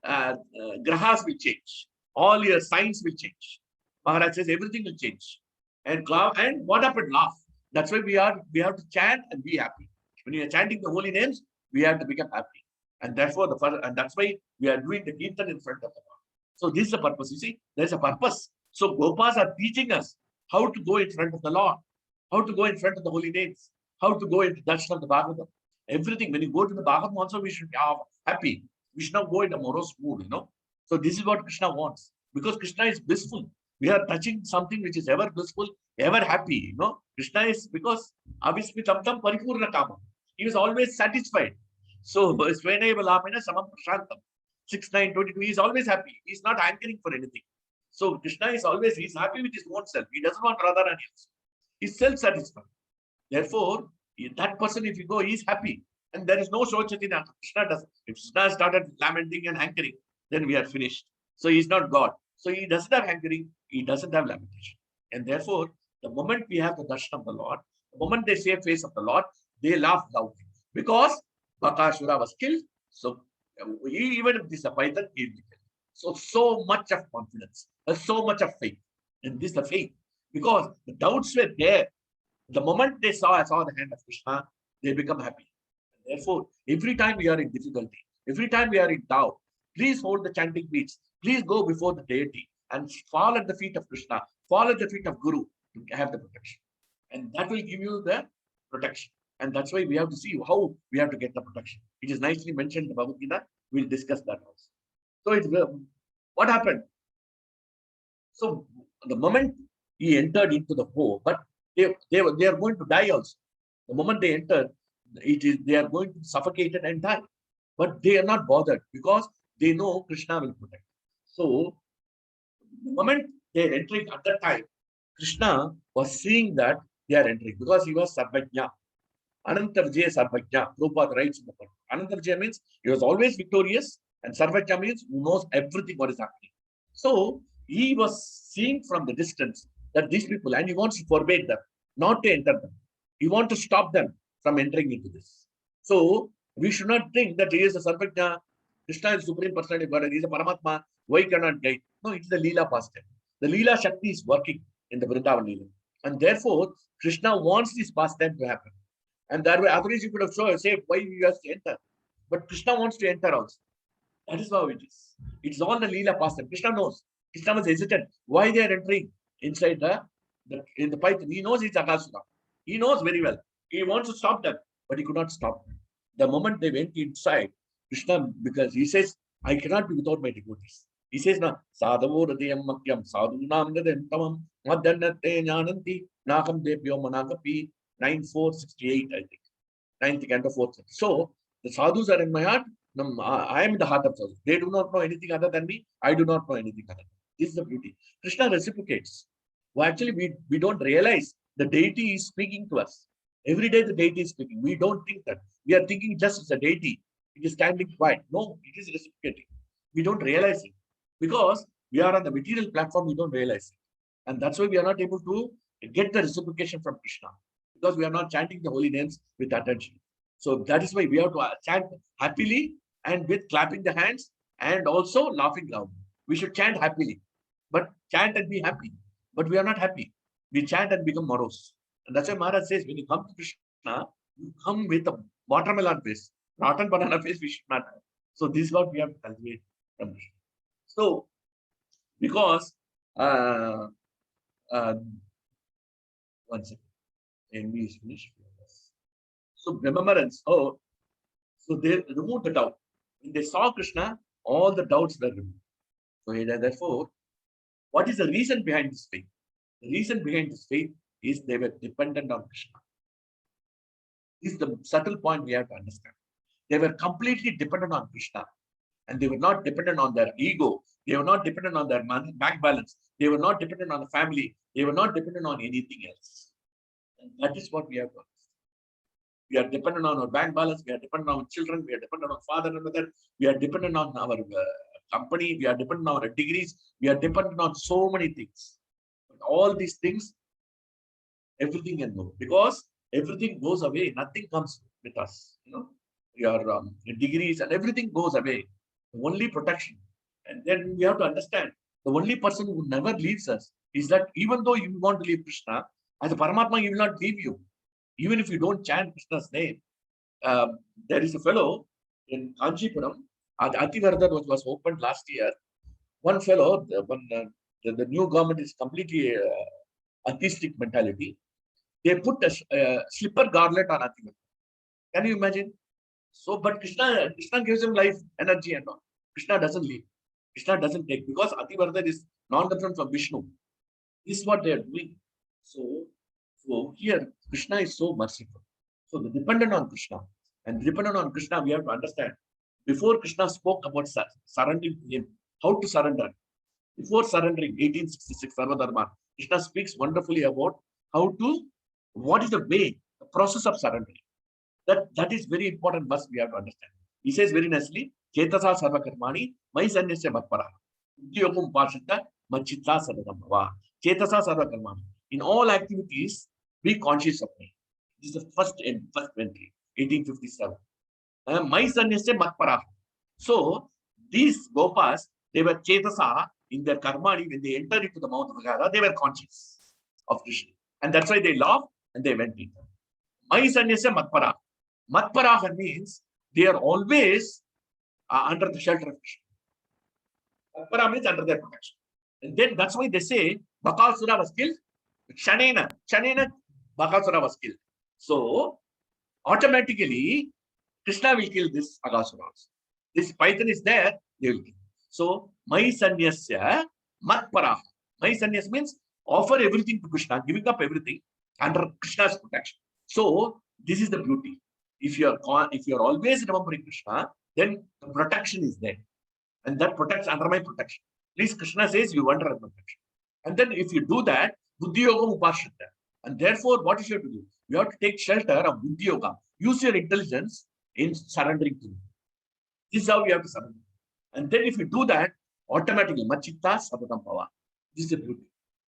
grahas will change. All your signs will change. Maharaj says everything will change. And what happened? Laugh. That's why we have to chant and be happy. When you are chanting the holy names, we have to become happy. And therefore, and that's why we are doing the kirtan in front of the Lord. So this is the purpose. You see, there's a purpose. So Gopas are teaching us how to go in front of the Lord, how to go in front of the holy names, how to go into darshan of the Bhagavatam. Everything. When you go to the Bhagavatam also, we should be happy. We should not go in a morose mood, So this is what Krishna wants. Because Krishna is blissful. We are touching something which is ever blissful, ever happy, Krishna is because Avismitam tam paripurna kama. He was always satisfied. So Sveneva Lamina Samam Prashantam. 6:9:22, he is always happy. He is not hankering for anything. So Krishna is always, he is happy with his own self. He doesn't want Radharani else. He is self-satisfied. Therefore, that person, if you go, he is happy. And there is no Shochatina. Krishna does. If Krishna started lamenting and hankering, then we are finished. So he is not God. So he doesn't have hankering, he doesn't have lamentation. And therefore, the moment we have the darshan of the Lord, the moment they see a face of the Lord, they laugh loudly. Because Bakasura was killed. So even if this is a python, he will be killed. So much of confidence, so much of faith. And this is the faith. Because the doubts were there. The moment they saw the hand of Krishna, they become happy. And therefore, every time we are in difficulty, every time we are in doubt, please hold the chanting beats. Please go before the deity and fall at the feet of Krishna, fall at the feet of Guru to have the protection. And that will give you the protection. And that's why we have to see how we have to get the protection. It is nicely mentioned in the Bhagavad Gita. We'll discuss that also. So it's what happened? So the moment he entered into the hole, but they are going to die also. The moment they enter, they are going to be suffocated and die. But they are not bothered because they know Krishna will protect. So the moment they are entering at that time, Krishna was seeing that they are entering because he was Sarvajna. Anantarjaya Sarvajna. Prabhupada writes in the book. Anantarjaya means he was always victorious, and Sarvajna means who knows everything what is happening. So he was seeing from the distance that these people, and he wants to forbid them, not to enter them. He wants to stop them from entering into this. So we should not think that he is a Sarvajna, Krishna is Supreme Personality of God, he is a Paramatma, why cannot guide? No, it is the Leela pastime. The Leela Shakti is working in the Vrindavan Leela. And therefore, Krishna wants this pastime to happen. And that way, otherwise you could have shown, say, why you have to enter. But Krishna wants to enter also. That is how it is. It's all the Leela pastime. Krishna knows. Krishna was hesitant. Why they are entering inside in the python? He knows it's Aghasura. He knows very well. He wants to stop them, but he could not stop them. The moment they went inside, Krishna, because he says, I cannot be without my devotees. He says, na sadhavo radiyam makyam sadhunam nadentamam madhanate jnananti nakam debyo manakapi 9468, I think. 9th canto 4th. So the sadhus are in my heart. I am in the heart of sadhus. They do not know anything other than me. I do not know anything other than me. This is the beauty. Krishna reciprocates. Well, actually, we don't realize the deity is speaking to us. Every day the deity is speaking. We don't think that. We are thinking just as a deity. It is standing quiet. No, it is reciprocating. We don't realize it. Because we are on the material platform, we don't realize it. And that's why we are not able to get the reciprocation from Krishna. Because we are not chanting the holy names with attention. So that is why we have to chant happily and with clapping the hands and also laughing loudly. We should chant happily, but chant and be happy. But we are not happy. We chant and become morose. And that's why Maharaj says, when you come to Krishna, you come with a watermelon face, rotten banana face we should not have. So this is what we have to cultivate from Krishna. So because uh, uh, one second, and we is finished. So remembrance. Oh, so they removed the doubt. When they saw Krishna, all the doubts were removed. So therefore, what is the reason behind this faith? The reason behind this faith is they were dependent on Krishna. This is the subtle point we have to understand. They were completely dependent on Krishna, and they were not dependent on their ego. They were not dependent on their bank balance. They were not dependent on the family. They were not dependent on anything else. And that is what we have to understand. We are dependent on our bank balance. We are dependent on our children. We are dependent on father and mother. We are dependent on our company. We are dependent on our degrees. We are dependent on so many things. But all these things, everything can go, because everything goes away. Nothing comes with us. Your degrees and everything goes away. The only protection. And then we have to understand the only person who never leaves us is that even though you want to leave Krishna, as a Paramatma, he will not leave you. Even if you don't chant Krishna's name. There is a fellow in Kanchipuram, Ativardhan, which was opened last year. One fellow, when the new government is completely atheistic mentality, they put a slipper garland on Ativardhan. Can you imagine? So, but Krishna gives him life, energy, and all. Krishna doesn't leave. Krishna doesn't take, because Ativardhan is non-different from Vishnu. This is what they are doing. So here, Krishna is so merciful. So the dependent on Krishna, and dependent on Krishna, we have to understand. Before Krishna spoke about surrendering to him, how to surrender. Before surrendering, 1866, Sarvadharma, Krishna speaks wonderfully about what is the way, the process of surrendering. That is very important verse we have to understand. He says very nicely, Chetasa sarva karmani, mai sanyasya matpara. Udyogam upashita, machitta sarvadam bhava. Chetasa sarva karmani. In all activities, be conscious of me. This is the first entry, 1857. My sanyasya matpara. So these gopas, they were Chetasa in their karmani. When they entered into the mouth of Agara, they were conscious of Krishna. And that's why they laughed and they went in. My sanyasya matpara. Matparaha means they are always under the shelter of Krishna. Matpara means under their protection. And then that's why they say Aghasura was killed. Shanena, Aghasura was killed. So automatically Krishna will kill this Aghasura. This python is there, they will kill. So my sanyasya matparaha. My sanyas means offer everything to Krishna, giving up everything under Krishna's protection. So this is the beauty. If you are always remembering Krishna, then the protection is there. And that protects under my protection. Please, Krishna says you under protection. And then if you do that, Buddhi Yoga Upashita. And therefore, what you have to do? You have to take shelter of Buddhi Yoga. Use your intelligence in surrendering to me. This is how you have to surrender. And then if you do that, automatically, Machitta Sabatam Bhava. This is the beauty.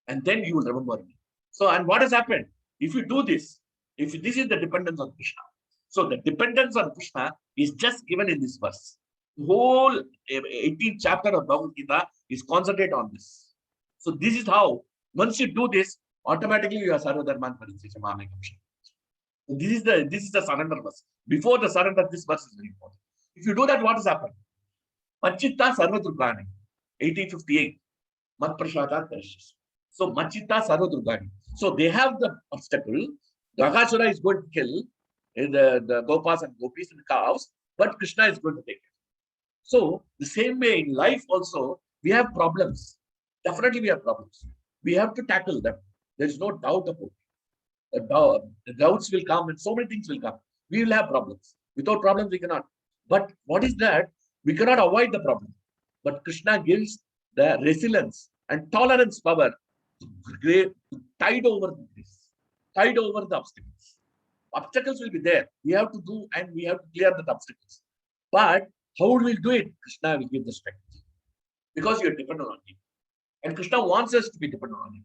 And then you will remember me. So, and what has happened? If you do this, if this is the dependence on Krishna. So the dependence on Krishna is just given in this verse. The whole 18th chapter of Bhagavad Gita is concentrated on this. So this is how, once you do this, automatically you are Sarvadharman Pariseshamamekam. So this is the surrender verse. Before the surrender, this verse is very important. If you do that, what has happened? Machitta Sarvadurgani, 1858. Mat Prashadat Darshis. So Machitta Sarvadurgani. So they have the obstacle. The Aghasura is going to kill the gopas and gopis and cows, but Krishna is going to take it. So the same way in life also, we have problems. Definitely we have problems. We have to tackle them. There is no doubt about it. The doubts will come and so many things will come. We will have problems. Without problems, we cannot. But what is that? We cannot avoid the problem. But Krishna gives the resilience and tolerance power to tide over this, tide over the obstacles. Obstacles will be there. We have to do and we have to clear the obstacles. But how will we do it? Krishna will give the strength. Because you are dependent on him. And Krishna wants us to be dependent on him.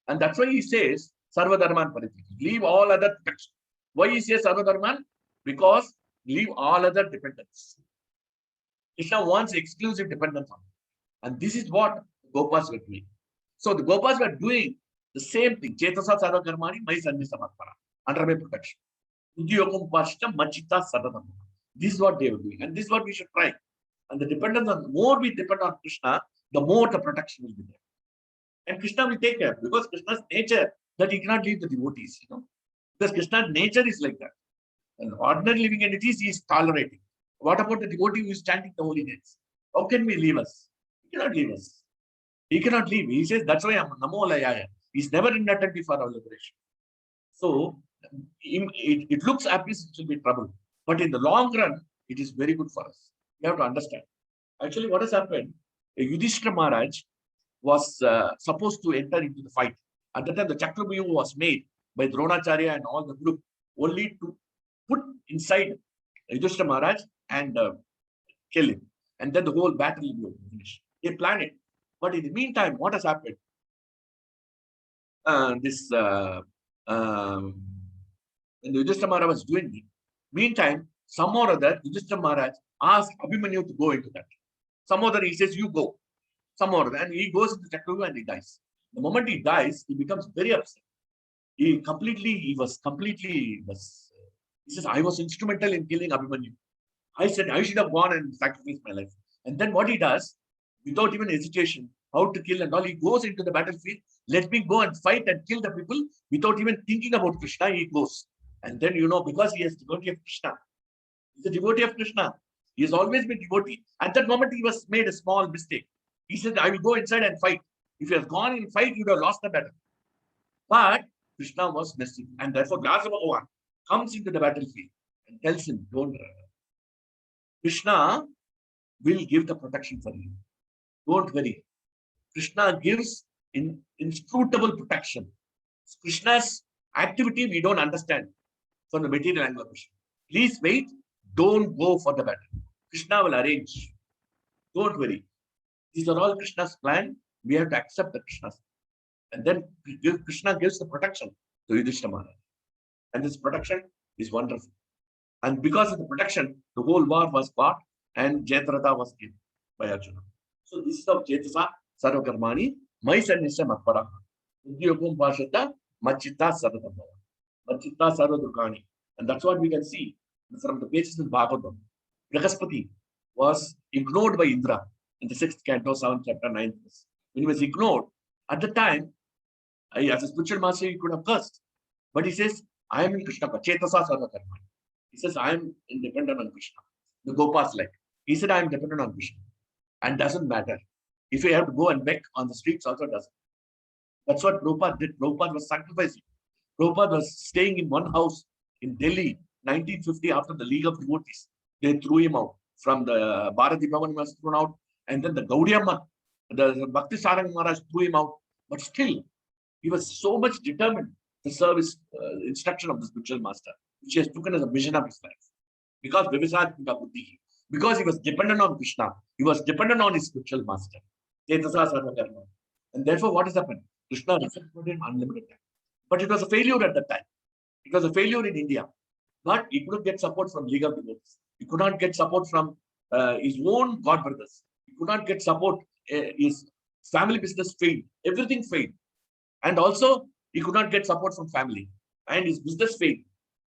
And that's why he says, Sarvadharman Paritiki. Leave all other protection. Why he says Sarvadharman? Because leave all other dependence. Krishna wants exclusive dependence on him. And this is what Gopas were doing. So the Gopas were doing the same thing. Chetasa Sarva Karmani, my Sanyasa Matpara. Under my protection. Udyogam Pashta Machita Sadatam. This is what they were doing, and this is what we should try. And the dependence on, more we depend on Krishna, the more the protection will be there. And Krishna will take care, because Krishna's nature that he cannot leave the devotees, because Krishna's nature is like that. And ordinary living entities he is tolerating. What about the devotee who is chanting the holy names? How can we leave us? He cannot leave us. He cannot leave. He says, that's why I'm Namo Layaya. He's never inattentive for our liberation. So it looks obvious it will be trouble. But in the long run, it is very good for us. You have to understand. Actually, what has happened? Yudhishthira Maharaj was supposed to enter into the fight. At the time, the Chakravyuha was made by Dronacharya and all the group only to put inside Yudhishthira Maharaj and kill him. And then the whole battle will be finished. They planned it. But in the meantime, what has happened? When Yudhishthira Maharaj was doing it, meantime, some or other, Yudhishthira Maharaj asked Abhimanyu to go into that. Some other, he says, you go. Some other, and he goes into Chakravyuha and he dies. The moment he dies, he becomes very upset. He says, I was instrumental in killing Abhimanyu. I said, I should have gone and sacrificed my life. And then what he does, without even hesitation, how to kill and all, he goes into the battlefield. Let me go and fight and kill the people without even thinking about Krishna. He goes. And then, because he is devotee of Krishna. He's a devotee of Krishna. He has always been devotee. At that moment, he was made a small mistake. He said, I will go inside and fight. If he has gone in fight, he would have lost the battle. But Krishna was merciful. And therefore, Vyasa Bhagavan comes into the battlefield and tells him, don't run. Krishna will give the protection for you. Don't worry. Krishna gives inscrutable protection. Krishna's activity we don't understand from the material angle of Krishna. Please wait. Don't go for the battle. Krishna will arrange. Don't worry. These are all Krishna's plan. We have to accept the Krishna's. And then Krishna gives the protection to Yudhishthira Maharaj. And this protection is wonderful. And because of the protection, the whole war was fought and Jayadratha was killed by Arjuna. So this is how Chetasa Sarvakarmani, Mai Sannisya Matpara, Udyogam Vashata, Machita Sarvadambhava, Machita Sarvadurkani. And that's what we can see from the pages in Bhagavatam. Brihaspati was ignored by Indra in the 6th canto, 7th chapter, 9th verse. When he was ignored, at the time, as a spiritual master, he could have cursed. But he says, I am in Krishna, Chetasa Sarvakarmani. He says, I am independent on Krishna. The Gopas like. He said, I am dependent on Krishna. And doesn't matter. If you have to go and beg on the streets, also doesn't. That's what Prabhupada did. Prabhupada was sacrificing. Prabhupada was staying in one house in Delhi, 1950, after the League of Devotees. They threw him out. From the Bharati Bhavan, he was thrown out. And then the Gaudiyamma, the Bhakti Sarang Maharaj threw him out. But still, he was so much determined to serve his instruction of the spiritual master, which he has taken as a vision of his life. Because because he was dependent on Krishna, he was dependent on his spiritual master. And therefore, what has happened? Krishna respected him unlimited time. But it was a failure at that time. It was a failure in India. But he couldn't get support from legal devotees. He could not get support from his own god brothers. He could not get support. His family business failed. Everything failed. And also, he could not get support from family. And his business failed.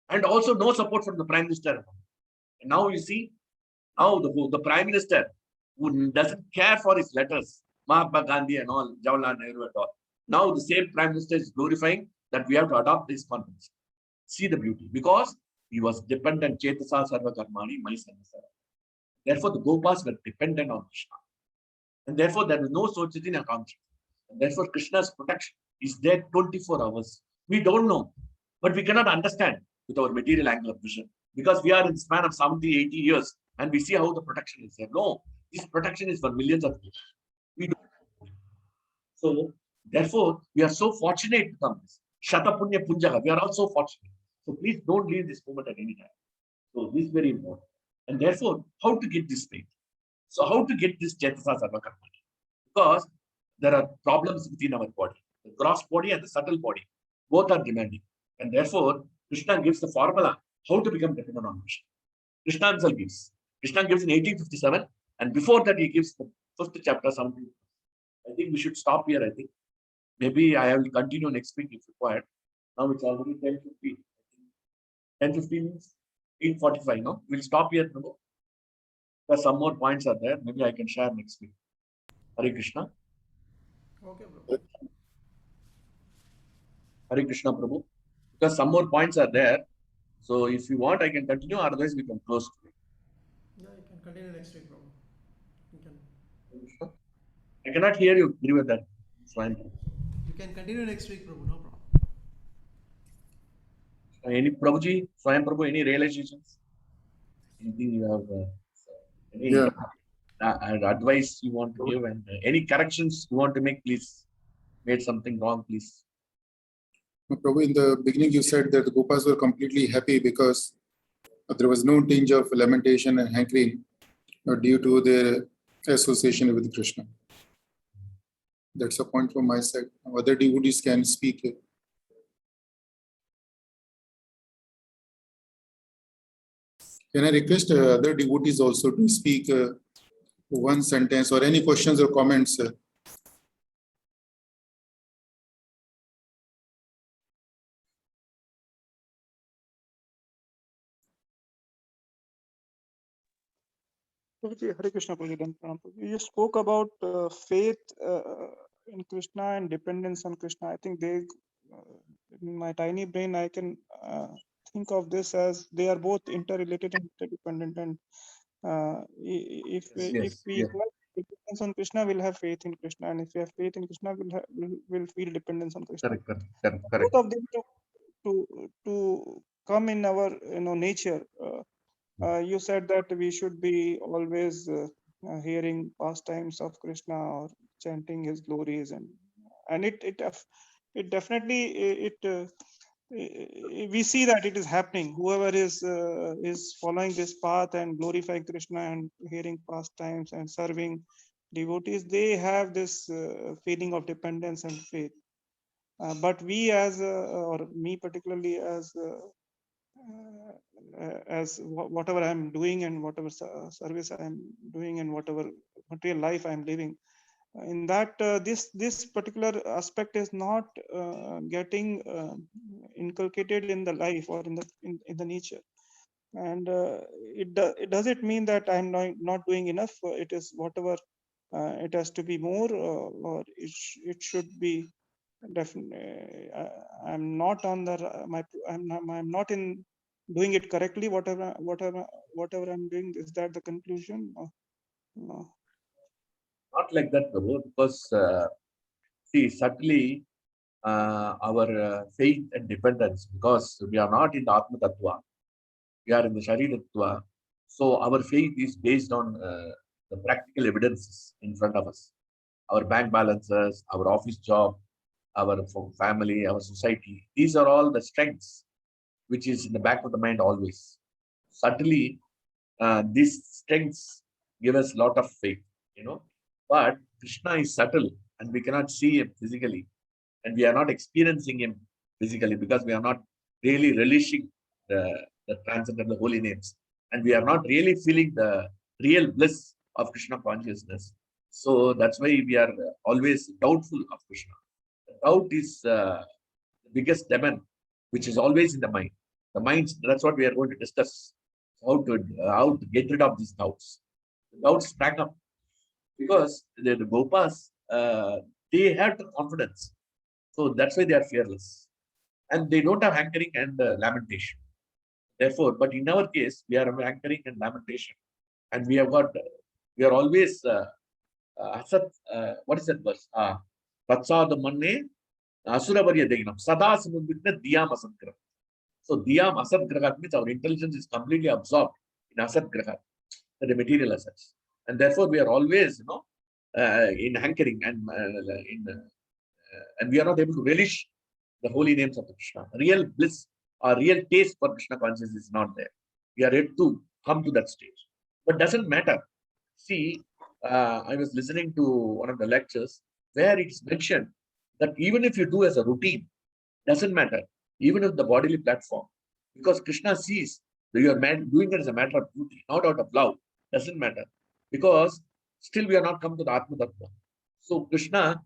And also, no support from the Prime Minister. And now you see, now the Prime Minister, who doesn't care for his letters, Mahatma Gandhi and all, Jawaharlal Nehru and all. Now the same Prime Minister is glorifying that we have to adopt this concept. See the beauty. Because he was dependent, Chetasa Sarvakarmani, Mai Sannisya. Therefore, the Gopas were dependent on Krishna. And therefore, there is no such thing in a conscience. And therefore, Krishna's protection is there 24 hours. We don't know, but we cannot understand with our material angle of vision. Because we are in the span of 70, 80 years, and we see how the protection is there. No, this protection is for millions of years. We don't know. So, therefore, we are so fortunate to come this. Shata Punya Punjaga. We are all so fortunate. So please don't leave this moment at any time. So this is very important. And therefore, how to get this faith? So how to get this Chetasa Sarvakarmani? Because there are problems within our body. The gross body and the subtle body. Both are demanding. And therefore, Krishna gives the formula how to become dependent on Krishna. Krishna himself gives. Krishna gives in 1857. And before that, he gives the 5th chapter, 17. I think we should stop here, I think. Maybe I will continue next week if required. Now it's already 10:50. 10:15 means 8:45. No, we'll stop here, Prabhu. Because some more points are there. Maybe I can share next week. Hare Krishna. Okay, bro. Hare Krishna, Prabhu. Because some more points are there. So if you want, I can continue. Otherwise, we can close today. Yeah, you can continue next week, bro. You can. Hare Krishna. I cannot hear you. With that. Fine. You can continue next week, bro. No problem. Any Prabhuji, Swayam Prabhu, any realizations? Anything you have? Any Yeah. advice you want to give, and any corrections you want to make? Please. Made something wrong, please. Prabhu, in the beginning, you said that the Gopas were completely happy because there was no tinge of lamentation and hankering due to their association with Krishna. That's a point from my side. Other devotees can speak here. Can I request other devotees also to speak one sentence or any questions or comments? Prabhuji, Hare Krishna, Prabhuji. You spoke about faith in Krishna and dependence on Krishna. I think in my tiny brain, I can think of this as they are both interrelated and interdependent. And if we have dependence on Krishna, we'll have faith in Krishna, and if we have faith in Krishna, we'll feel dependence on Krishna. Correct. Both of them to come in our nature. You said that we should be always hearing pastimes of Krishna or chanting his glories, and it definitely we see that it is happening. Whoever is following this path and glorifying Krishna and hearing pastimes and serving devotees, they have this feeling of dependence and faith. But we or me particularly as whatever I'm doing and whatever service I'm doing and whatever material life I'm living, in that this particular aspect is not getting inculcated in the life or in the nature, and it does it mean that I'm not doing enough? It is whatever it has to be more, or it should be definitely. I'm not on the I'm not in doing it correctly. Whatever I'm doing, is that the conclusion? No. Not like that, Prabhu, because see, subtly our faith and dependence, because we are not in the Atma Tattva, we are in the Shari Tattva. So our faith is based on the practical evidences in front of us. Our bank balances, our office job, our family, our society. These are all the strengths which is in the back of the mind always. Subtly, these strengths give us a lot of faith, But Krishna is subtle and we cannot see him physically. And we are not experiencing him physically because we are not really relishing the transcendental holy names. And we are not really feeling the real bliss of Krishna consciousness. So that's why we are always doubtful of Krishna. Doubt is the biggest demon, which is always in the mind. The mind, that's what we are going to discuss. How to get rid of these doubts. The doubts sprang up because the Gopas, they have the confidence. So that's why they are fearless. And they don't have hankering and lamentation. Therefore, but in our case, we are hankering and lamentation. And we are always, what is that verse? Tatsada manne Aghasura deginam sada samudvitna diyam asadgraha. So diyam asadgraha means our intelligence is completely absorbed in asadgraha, the material assets. And therefore, we are always, in hankering and and we are not able to relish the holy names of Krishna. Real bliss or real taste for Krishna consciousness is not there. We are yet to come to that stage. But doesn't matter. See, I was listening to one of the lectures where it's mentioned that even if you do as a routine, doesn't matter, even if the bodily platform, because Krishna sees that you are doing it as a matter of duty, not out of love, doesn't matter, because still we are not come to the Atma Tattva. So Krishna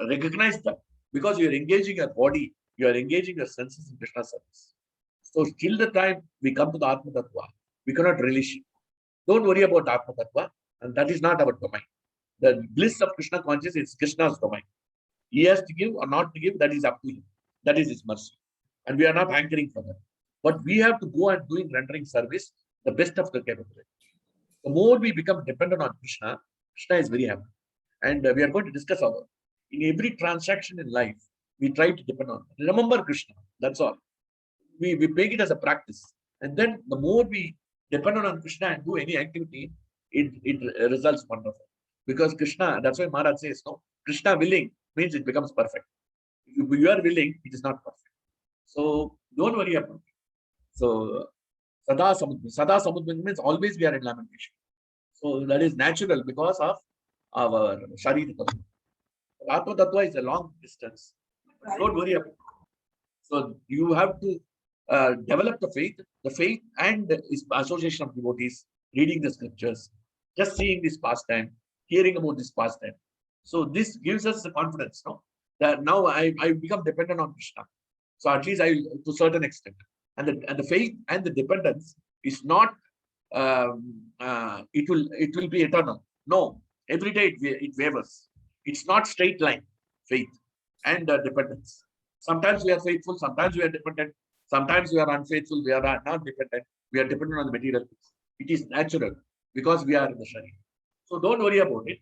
recognized that because you are engaging your body, you are engaging your senses in Krishna service. So till the time we come to the Atma Tattva, we cannot relish it. Don't worry about Atma Tattva, and that is not our domain. The bliss of Krishna consciousness is Krishna's domain. He has to give or not to give, that is up to him. That is his mercy. And we are not hankering for that. But we have to go and doing rendering service the best of the capability. The more we become dependent on Krishna, Krishna is very happy. And we are going to discuss in every transaction in life, we try to depend on. Remember Krishna, that's all. We make it as a practice. And then the more we depend on Krishna and do any activity, it results wonderful. Because Krishna, that's why Maharaj says, no, Krishna willing means it becomes perfect. If you are willing, it is not perfect. So don't worry about it. So Sada Samudra means always we are in lamentation. So that is natural because of our Sharira Tattva. Atma Tattva is a long distance. But don't worry about it. So you have to develop the faith and its association of devotees, reading the scriptures, just seeing this pastime, hearing about this pastime. So this gives us the confidence, no? That now I become dependent on Krishna. So at least to a certain extent. And the faith and the dependence is not it will be eternal. No, every day it wavers. It's not straight line, faith and dependence. Sometimes we are faithful, sometimes we are dependent, sometimes we are unfaithful, we are not dependent, we are dependent on the material things. It is natural because we are in the Sharira. So don't worry about it.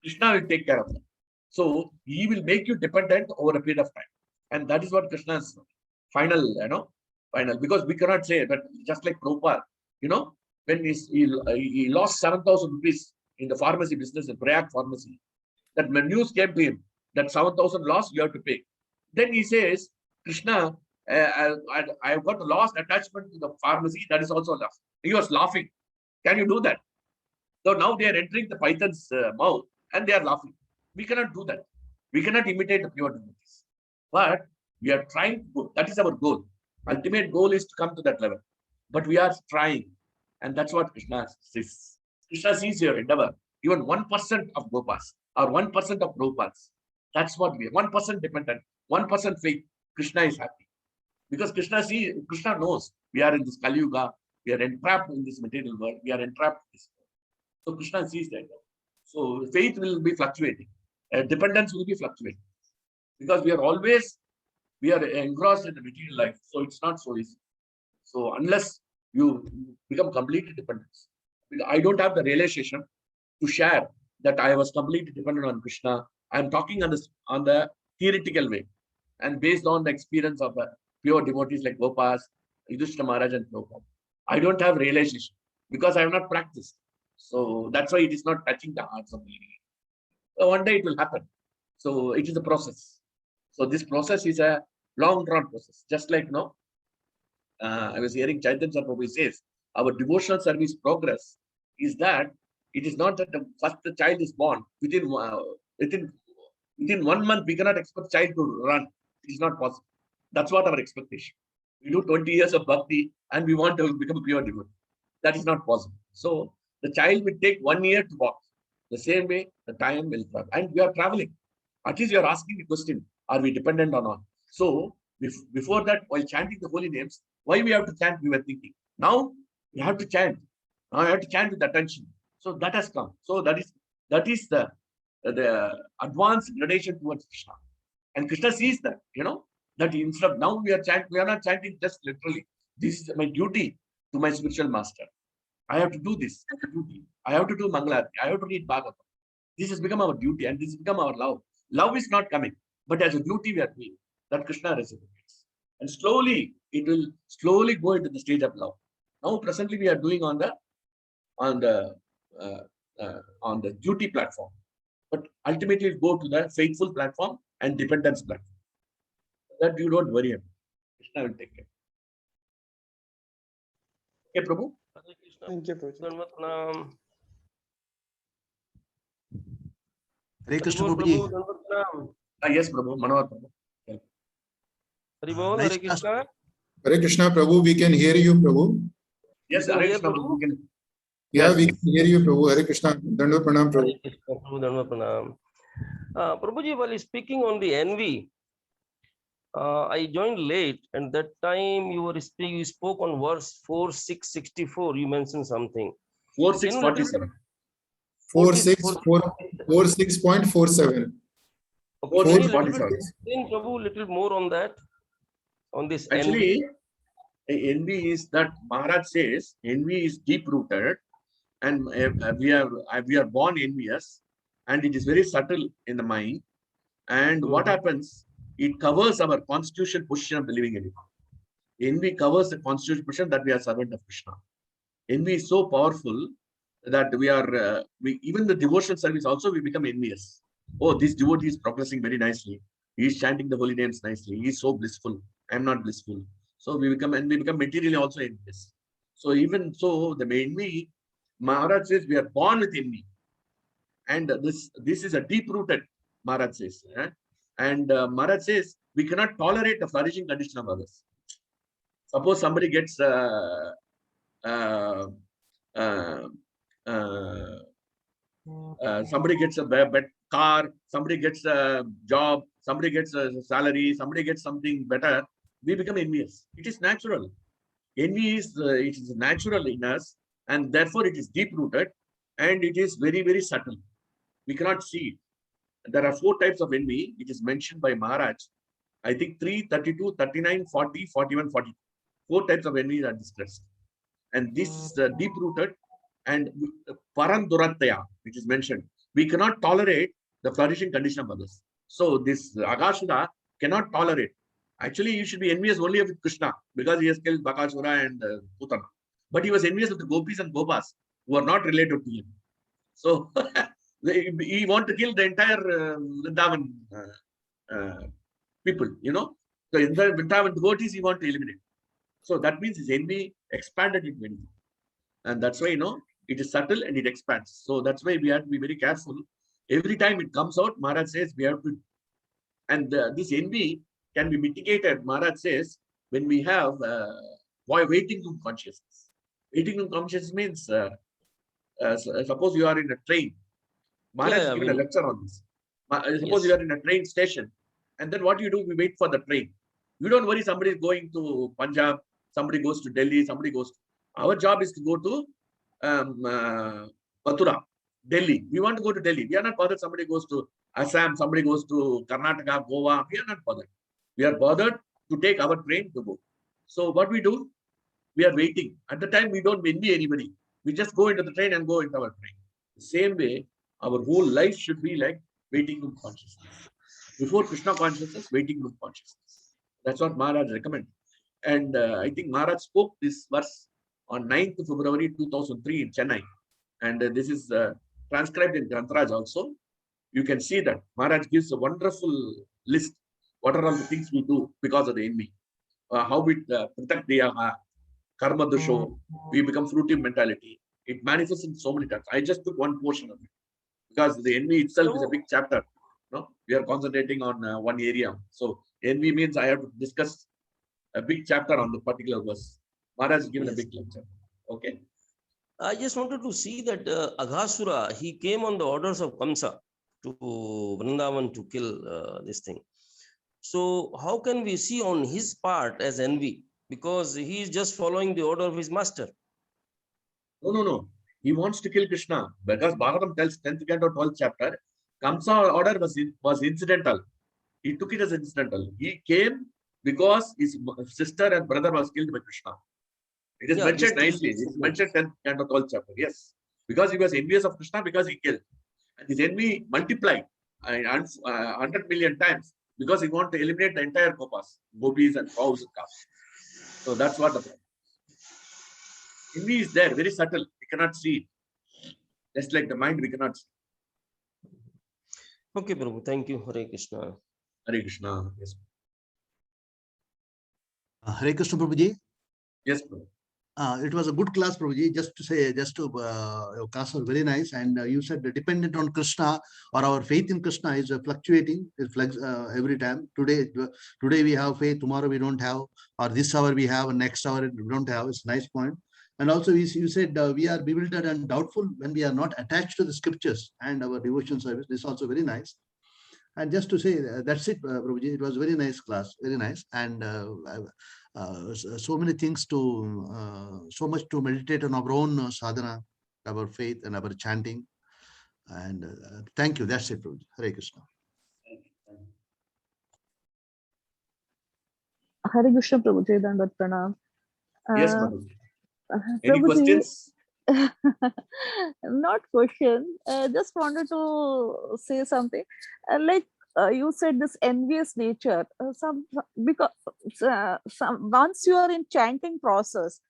Krishna will take care of that. So he will make you dependent over a period of time. And that is what Krishna's final, final, because we cannot say that just like Prabhupada, when he lost 7,000 rupees in the pharmacy business, in Priya pharmacy, that when news came to him that 7,000 loss, you have to pay. Then he says, Krishna, I've got a lost attachment to the pharmacy, that is also lost. He was laughing. Can you do that? So now they are entering the python's mouth and they are laughing. We cannot do that. We cannot imitate the pure devotees. But we are trying to go. That is our goal. Ultimate goal is to come to that level. But we are trying. And that's what Krishna says. Krishna sees your endeavor. Even 1% of Gopas or 1% of Prabhupads. That's what we are. 1% dependent, 1% faith. Krishna is happy. Because Krishna knows we are in this Kali Yuga. We are entrapped in this material world. We are entrapped in this world. So Krishna sees that. So faith will be fluctuating. Dependence will be fluctuating. Because we are engrossed in the material life. So it's not so easy. So unless you become completely dependent, I don't have the realization to share that I was completely dependent on Krishna. I'm talking on the theoretical way and based on the experience of pure devotees like Gopas, Yudhishthira Maharaj and Prabhupada. I don't have realization because I have not practiced. So that's why it is not touching the hearts of the living. So one day it will happen. So it is a process. So this process is a long drawn process. Just like I was hearing Chaitanya Prabhu says, our devotional service progress is that it is not that first the child is born within 1 month we cannot expect child to run. It is not possible. That's what our expectation. We do 20 years of bhakti and we want to become a pure devotee. That is not possible. So the child will take 1 year to walk. The same way the time will travel. And we are traveling. At least you are asking the question, are we dependent or not? So before that, while chanting the holy names, why we have to chant, we were thinking. Now we have to chant. Now I have to chant with attention. So that has come. So that is the advanced gradation towards Krishna. And Krishna sees that, that instead of now we are not chanting just literally. This is my duty to my spiritual master. I have to do this. I have to do Mangalarati. I have to read Bhagavatam. This has become our duty and this has become our love. Love is not coming, but as a duty we are doing that Krishna reciprocates. And slowly, it will slowly go into the stage of love. Now, presently, we are doing on the duty platform, but ultimately go to the faithful platform and dependence platform. That you don't worry about. Krishna will take care. Okay, Prabhu. Thank you, Prabhuji. Hare Krishna Prabhuji. Yes, Prabhu. Manohar Prabhu. Hare Krishna. Hare Krishna, Prabhu, we can hear you, Prabhu. Yes, Hare Krishna, Prabhu. Yeah, we can hear you, Prabhu. Hare Krishna. Dandavat Pranam, Prabhu. Prabhuji, while speaking on the envy, I joined late, and that time you spoke on verse 4664. You mentioned something. Can you little 4647. 46.47. Okay, can you little bit 4647. explain, Prabhu, little more on that, on this envy? Actually, envy is that Maharaj says envy is deep rooted, and we are born envious, and it is very subtle in the mind. And what happens? It covers our constitutional position of the living entity. Envy covers the constitutional position that we are servant of Krishna. Envy is so powerful that we are even the devotional service also we become envious. Oh, this devotee is progressing very nicely. He is chanting the holy names nicely. He is so blissful. I am not blissful. So we become materially also envious. So even so, the envy, Maharaj says we are born with envy, and this is a deep rooted. Maharaj says, and Maharaj says we cannot tolerate the flourishing condition of others. Suppose somebody gets uh, uh, somebody gets a bed car, somebody gets a job, somebody gets a salary, somebody gets something better, we become envious. It is natural. Envy is it is natural in us, and therefore it is deep rooted, and it is very, very subtle. We cannot see it. There are 4 types of envy. It is mentioned by Maharaj. I think 3, 32, 39, 40, 41, 42. 4 types of envy are discussed. And this is deep rooted, and Parandurataya, which is mentioned. We cannot tolerate the flourishing condition of others. So this Aghasura cannot tolerate. Actually, you should be envious only with Krishna because he has killed Bakasura and Putana. But he was envious with the gopis and gopas who are not related to him. So he want to kill the entire Vrindavan people, you know. So in the Vrindavan devotees, he want to eliminate. So that means his envy expanded into envy. And that's why, you know, it is subtle and it expands. So that's why we have to be very careful. Every time it comes out, Maharaj says we have to, and this envy can be mitigated, Maharaj says, when we have waiting room consciousness. Waiting room consciousness means, suppose you are in a train. Maharaj has given a lecture on this. Suppose you are in a train station, and then what you do, we wait for the train. You don't worry, somebody is going to Punjab, somebody goes to Delhi, somebody goes to, our job is to go to Mathura, Delhi. We want to go to Delhi. We are not bothered. Somebody goes to Assam, somebody goes to Karnataka, Goa. We are not bothered. We are bothered to take our train to go. So what we do, we are waiting. At the time, we don't envy anybody. We just go into the train and go into our train. The same way, our whole life should be like waiting room consciousness. Before Krishna consciousness, waiting room consciousness. That's what Maharaj recommended. And I think Maharaj spoke this verse on 9th February 2003 in Chennai. And this is transcribed in Grantaraj also. You can see that Maharaj gives a wonderful list. What are all the things we do because of the envy? How we protect the karma dusho, we become fruitive mentality. It manifests in so many times. I just took one portion of it because the envy itself is a big chapter. No, we are concentrating on one area. So envy means I have to discuss a big chapter on the particular verse. Maharaj has given a big lecture. Okay. I just wanted to see that Aghasura, he came on the orders of Kamsa to Vrindavan to kill this thing. So how can we see on his part as envy? Because he is just following the order of his master. No. He wants to kill Krishna because Bhagavatam tells 10th canto 12th chapter, Kamsa order was incidental. He took it as incidental. He came because his sister and brother was killed by Krishna. It is mentioned nicely. It is mentioned 10th canto 12th chapter. Yes. Because he was envious of Krishna because he killed. And his envy multiplied 100 million times because he wanted to eliminate the entire gopas, gopis and cows and calves. So that's what the problem. Envy is there, very subtle. We cannot see it. Just like the mind, we cannot see. Okay, Prabhu. Thank you. Hare Krishna. Hare Krishna. Yes. Hare Krishna, Prabhuji. Yes, Prabhu. It was a good class, Prabhuji. Your class was very nice. And you said dependent on Krishna or our faith in Krishna is fluctuating. It every time. Today we have faith. Tomorrow we don't have. Or this hour we have. Next hour we don't have. It's a nice point. And also you said we are bewildered and doubtful when we are not attached to the scriptures and our devotion service. This is also very nice. And just to say, that's it, Prabhuji. It was very nice class, very nice. And so many things to, so much to meditate on our own sadhana, our faith and our chanting. And thank you. That's it, Prabhuji. Hare Krishna. Hare Krishna, Prabhuji, Dandat Pranam. Yes, Uh, Madhu. Any Prabhuji, questions? not question. Just wanted to say something. Like you said, this envious nature. Because once you are in chanting process,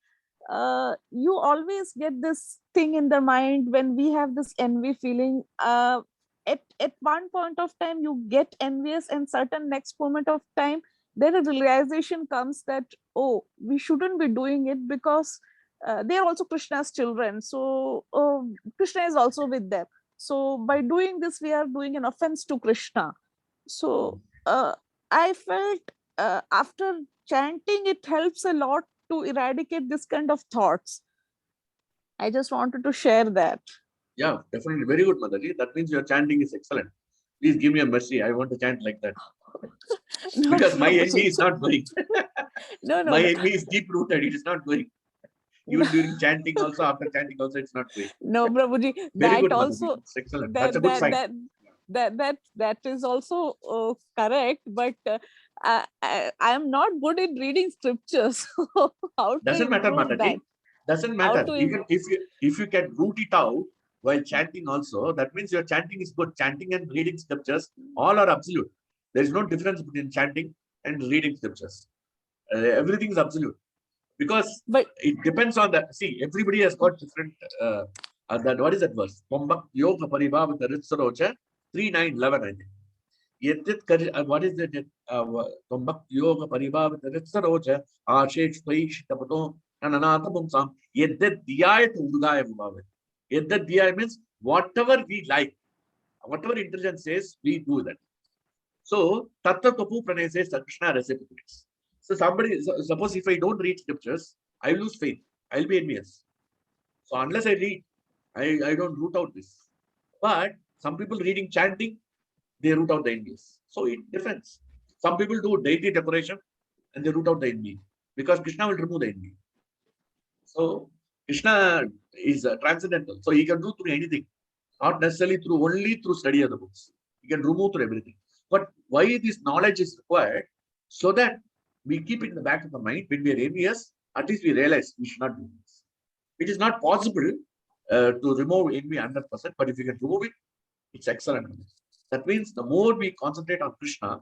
you always get this thing in the mind when we have this envy feeling. At one point of time, you get envious, and certain next moment of time, then a realization comes that, oh, we shouldn't be doing it because they are also Krishna's children. So Krishna is also with them. So by doing this, we are doing an offense to Krishna. So I felt after chanting, it helps a lot to eradicate this kind of thoughts. I just wanted to share that. Yeah, definitely. Very good, Madhaji. That means your chanting is excellent. Please give me a mercy. I want to chant like that. No, Because my Prabhuji. envy is not going. No, My no, envy is deep rooted. It is not going. Even during chanting, also after chanting, also it's not going. no, Prabhuji. Very That good, Madhaji. also, It's excellent. That's a good sign. that is also correct. But I am not good in reading scriptures. So how to Doesn't matter, improve Mataji. that? Doesn't How matter. to Even if you can root it out while chanting also, that means your chanting is good. Chanting and reading scriptures, all are absolute. There is no difference between chanting and reading scriptures. Everything is absolute. Because But it depends on that. See, everybody has got different that what is that verse? Tombak yoga paribhavata ritsarocha 3:9:11, I think. What is it? Tombak yoga paribhavata ritsarocha ashek tapato nananata bumsam yeddet diyayat udaya bhuvavat. Yeddet diyaya means whatever we like, whatever intelligence says, we do that. So tatta tapu pranay says Krishna reciprocates. So suppose if I don't read scriptures, I lose faith. I'll be envious. So unless I read, I don't root out this. But some people reading chanting, they root out the envious. So it depends. Some people do deity decoration and they root out the envy because Krishna will remove the envy. So Krishna is transcendental. So he can do through anything, not necessarily only through study of the books. He can remove through everything. But why this knowledge is required? So that we keep it in the back of the mind when we are envious, at least we realize we should not do this. It is not possible to remove envy 100%, but if you can remove it, it's excellent. That means the more we concentrate on Krishna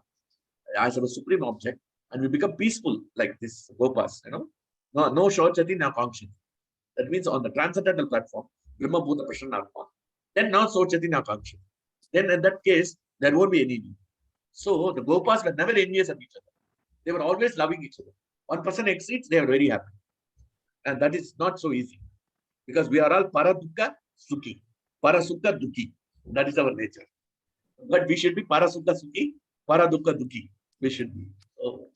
as our supreme object, and we become peaceful like this Gopas, no Shochati, no Kankshati. That means on the transcendental platform, Brahma Bhuta Prashanna, then not Sochati, no Kankshati. Then in that case, there won't be any envy. So the Gopas were never envious of each other. They were always loving each other. One person exceeds, they are very happy. And that is not so easy. Because we are all Paradukka Sukhi. Parasukha Dukhi. That is our nature. But we should be Parasukha Sukhi, Paradukka Dukhi. We should be. So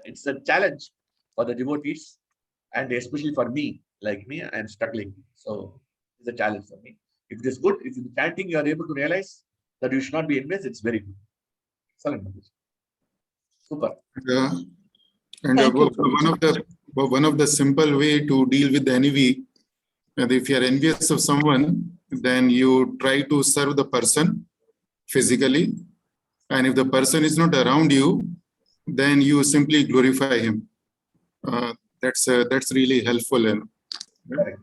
it's a challenge for the devotees. And especially for me, like me, I am struggling. So it's a challenge for me. If it is good, if in chanting you are able to realize that you should not be envious, it's very good. Excellent. Super. And Thank you, one of the simple way to deal with the envy, if you are envious of someone, then you try to serve the person physically, and if the person is not around you, then you simply glorify him. That's really helpful. Correct.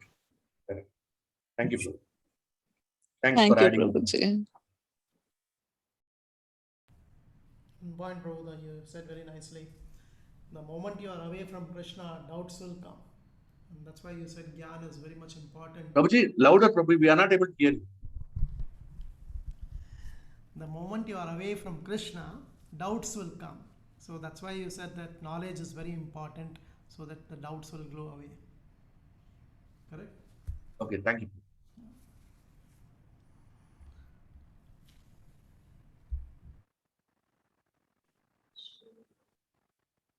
Correct. Thank you, Prabhu. Thanks Thank for you, adding. Prabhuji. Point, Prabhu, that you said very nicely. The moment you are away from Krishna, doubts will come. And that's why you said Gyan is very much important. Prabhuji, louder, Prabhu. We are not able to hear you. The moment you are away from Krishna, doubts will come. So that's why you said that knowledge is very important so that the doubts will go away. Correct? Okay, thank you.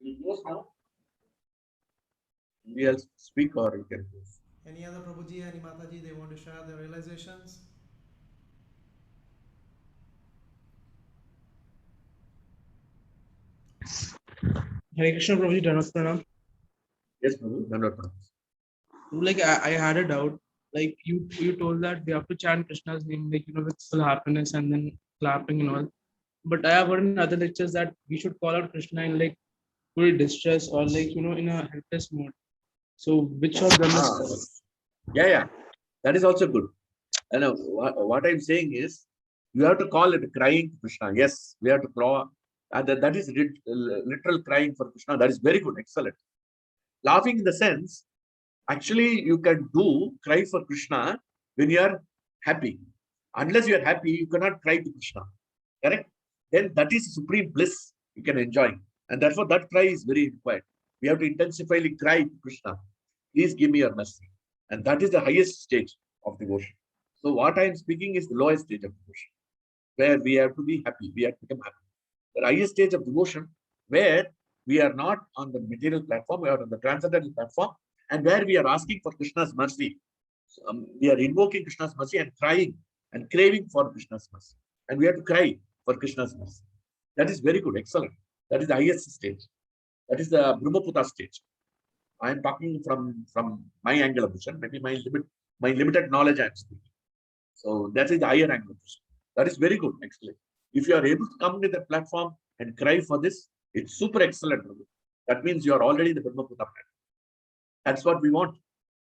We close now. We else speak or you can close. Any other Prabhuji, any Mataji, they want to share their realizations? Hare Krishna, Prabhuji, Dhanush Pranam. Yes, Prabhu. Dandavad Pranam. Like I had a doubt. Like you told that we have to chant Krishna's name, like with full happiness and then clapping and all. But I have heard in other lectures that we should call out Krishna in like full distress or like in a helpless mode. So which of them is Ah, yeah. That is also good. And what I'm saying is, you have to call it crying to Krishna. Yes, we have to claw. And that is literal crying for Krishna. That is very good, excellent. Laughing in the sense, actually, you can do cry for Krishna when you are happy. Unless you are happy, you cannot cry to Krishna. Correct? Then that is supreme bliss you can enjoy. And therefore, that cry is very required. We have to intensively cry to Krishna. Please give me your mercy. And that is the highest stage of devotion. So what I am speaking is the lowest stage of devotion, where we have to be happy. We have to become happy. The highest stage of devotion, where we are not on the material platform, we are on the transcendental platform, and where we are asking for Krishna's mercy. We are invoking Krishna's mercy and crying and craving for Krishna's mercy. And we have to cry for Krishna's mercy. That is very good, excellent. That is the highest stage. That is the Brahmaputra stage. I am talking from my angle of vision, maybe my limited knowledge I am speaking. So that is the higher angle of vision. That is very good, excellent. If you are able to come to the platform and cry for this, it's super excellent. That means you are already the Brahmaputra platform. That's what we want.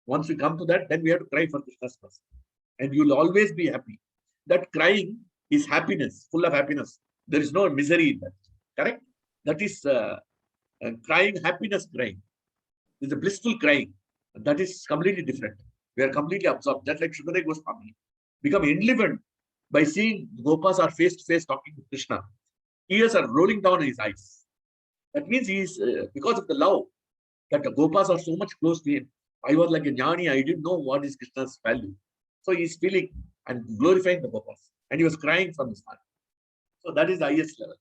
Once we come to that, then we have to cry for Krishna's mercy. And you'll always be happy. That crying is happiness, full of happiness. There is no misery in that. Correct? That is crying, happiness crying. It's a blissful crying. That is completely different. We are completely absorbed. Just like Shukadeva Goswami become enlivened by seeing Gopas are face to face talking to Krishna. Tears are rolling down his eyes. That means he is, because of the love, that the Gopas are so much close to him. I was like a jnani, I didn't know what is Krishna's value. So he is feeling and glorifying the Gopas. And he was crying from his heart. So that is the highest level,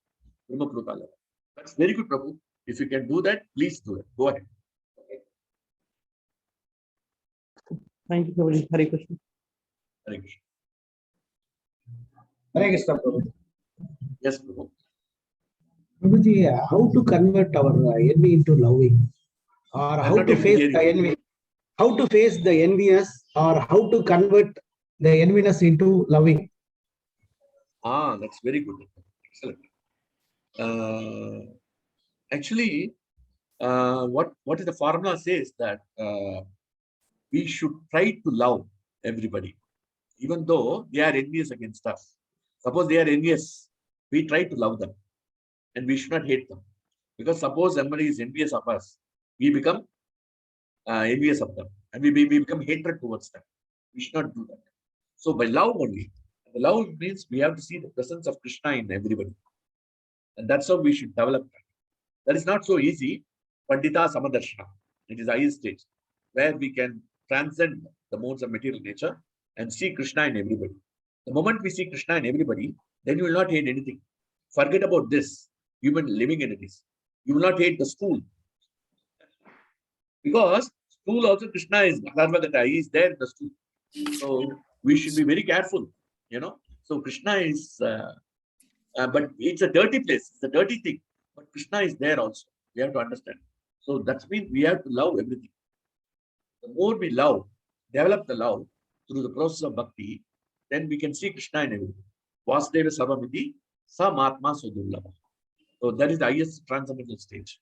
Brahmaputra level. That's very good, Prabhu. If you can do that, please do it. Go ahead. Okay. Thank you, Prabhuji. Hare Krishna. Hare Krishna. Hare Krishna, Prabhu. Yes, Prabhu. Prabhuji, how to convert our envy into loving, or I'm how not to able to face hear the you. envy, how to face the envious, or how to convert the enviness into loving? Ah, that's very good. Excellent. Actually, what is the formula says that we should try to love everybody, even though they are envious against us. Suppose they are envious, we try to love them, and we should not hate them. Because suppose somebody is envious of us, we become envious of them, and we become hatred towards them. We should not do that. So by love only, the love means we have to see the presence of Krishna in everybody, and that's how we should develop that. That is not so easy. Pandita Samadarshana. It is the highest stage where we can transcend the modes of material nature and see Krishna in everybody. The moment we see Krishna in everybody, then you will not hate anything. Forget about this, human living entities. You will not hate the stool. Because stool also Krishna is Bhagavad He is there in the stool. So we should be very careful, So Krishna is, but it's a dirty place. It's a dirty thing. But Krishna is there also. We have to understand. So that means we have to love everything. The more we love, develop the love through the process of bhakti, then we can see Krishna in everything. Vasudeva Sarvamiti, Samatma Sudurlabha. So that is the highest transcendental stage.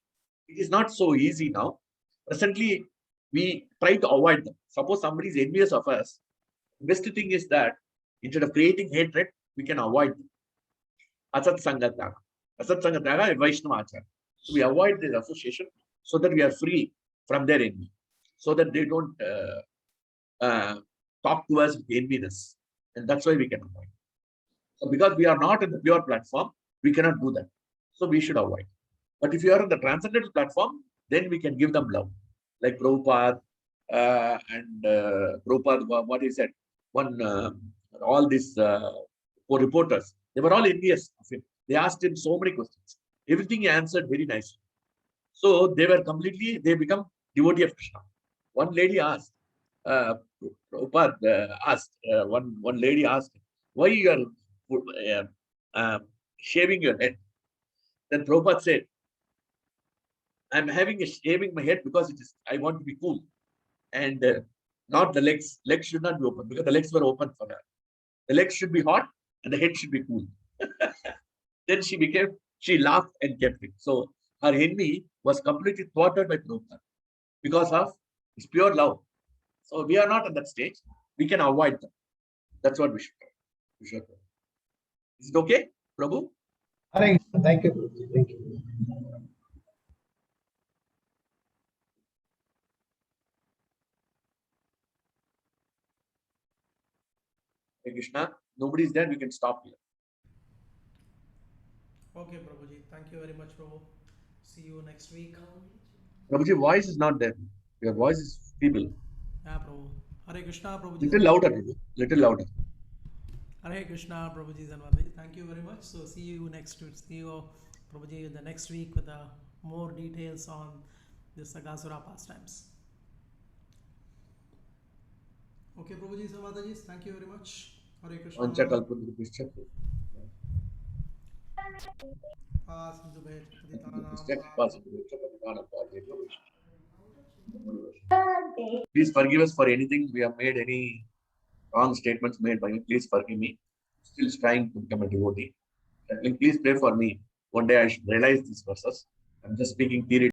It is not so easy now. Presently, we try to avoid them. Suppose somebody is envious of us, the best thing is that instead of creating hatred, we can avoid them. Asat Sangatyaga. Asat Sangatyaga is Vaishnava Achara. So we avoid this association so that we are free from their envy, so that they don't talk to us with enviness. And that's why we can avoid. So because we are not in the pure platform, we cannot do that. So we should avoid. But if you are on the transcendental platform, then we can give them love. Like Prabhupada and Prabhupada, what he said, all these reporters, they were all envious of him. They asked him so many questions. Everything he answered very nicely. So they become devotee of Krishna. One lady asked, Prabhupada asked, one lady asked, why you are shaving your head? Then Prabhupada said, I'm shaving my head because I want to be cool. And not the legs. Legs should not be open because the legs were open for her. The legs should be hot and the head should be cool. Then she laughed and kept it. So her envy was completely thwarted by Prabhupada because of his pure love. So we are not at that stage. We can avoid them. That's what we should do. Is it okay, Prabhu? Hare Krishna. Thank you, Prabhuji. Thank you. Hare Krishna. Nobody is there. We can stop here. Okay, Prabhuji. Thank you very much, Prabhu. See you next week. Prabhuji, voice is not there. Your voice is feeble. Yeah, Prabhu. Hare Krishna, Prabhuji. Little louder, Prabhu. Little louder. Hare Krishna, Prabhuji Zanwadi. Thank you very much. So see you next week. See you, Prabhuji, the next week with more details on this Aghasura pastimes. Okay, Prabhuji Zanwadi. Thank you very much. Hare Krishna. On chat, I'll put the picture. Please forgive us for anything we have made, any wrong statements made by you. Please forgive me. Still trying to become a devotee. Please pray for me. One day I should realize these verses. I'm just speaking theory.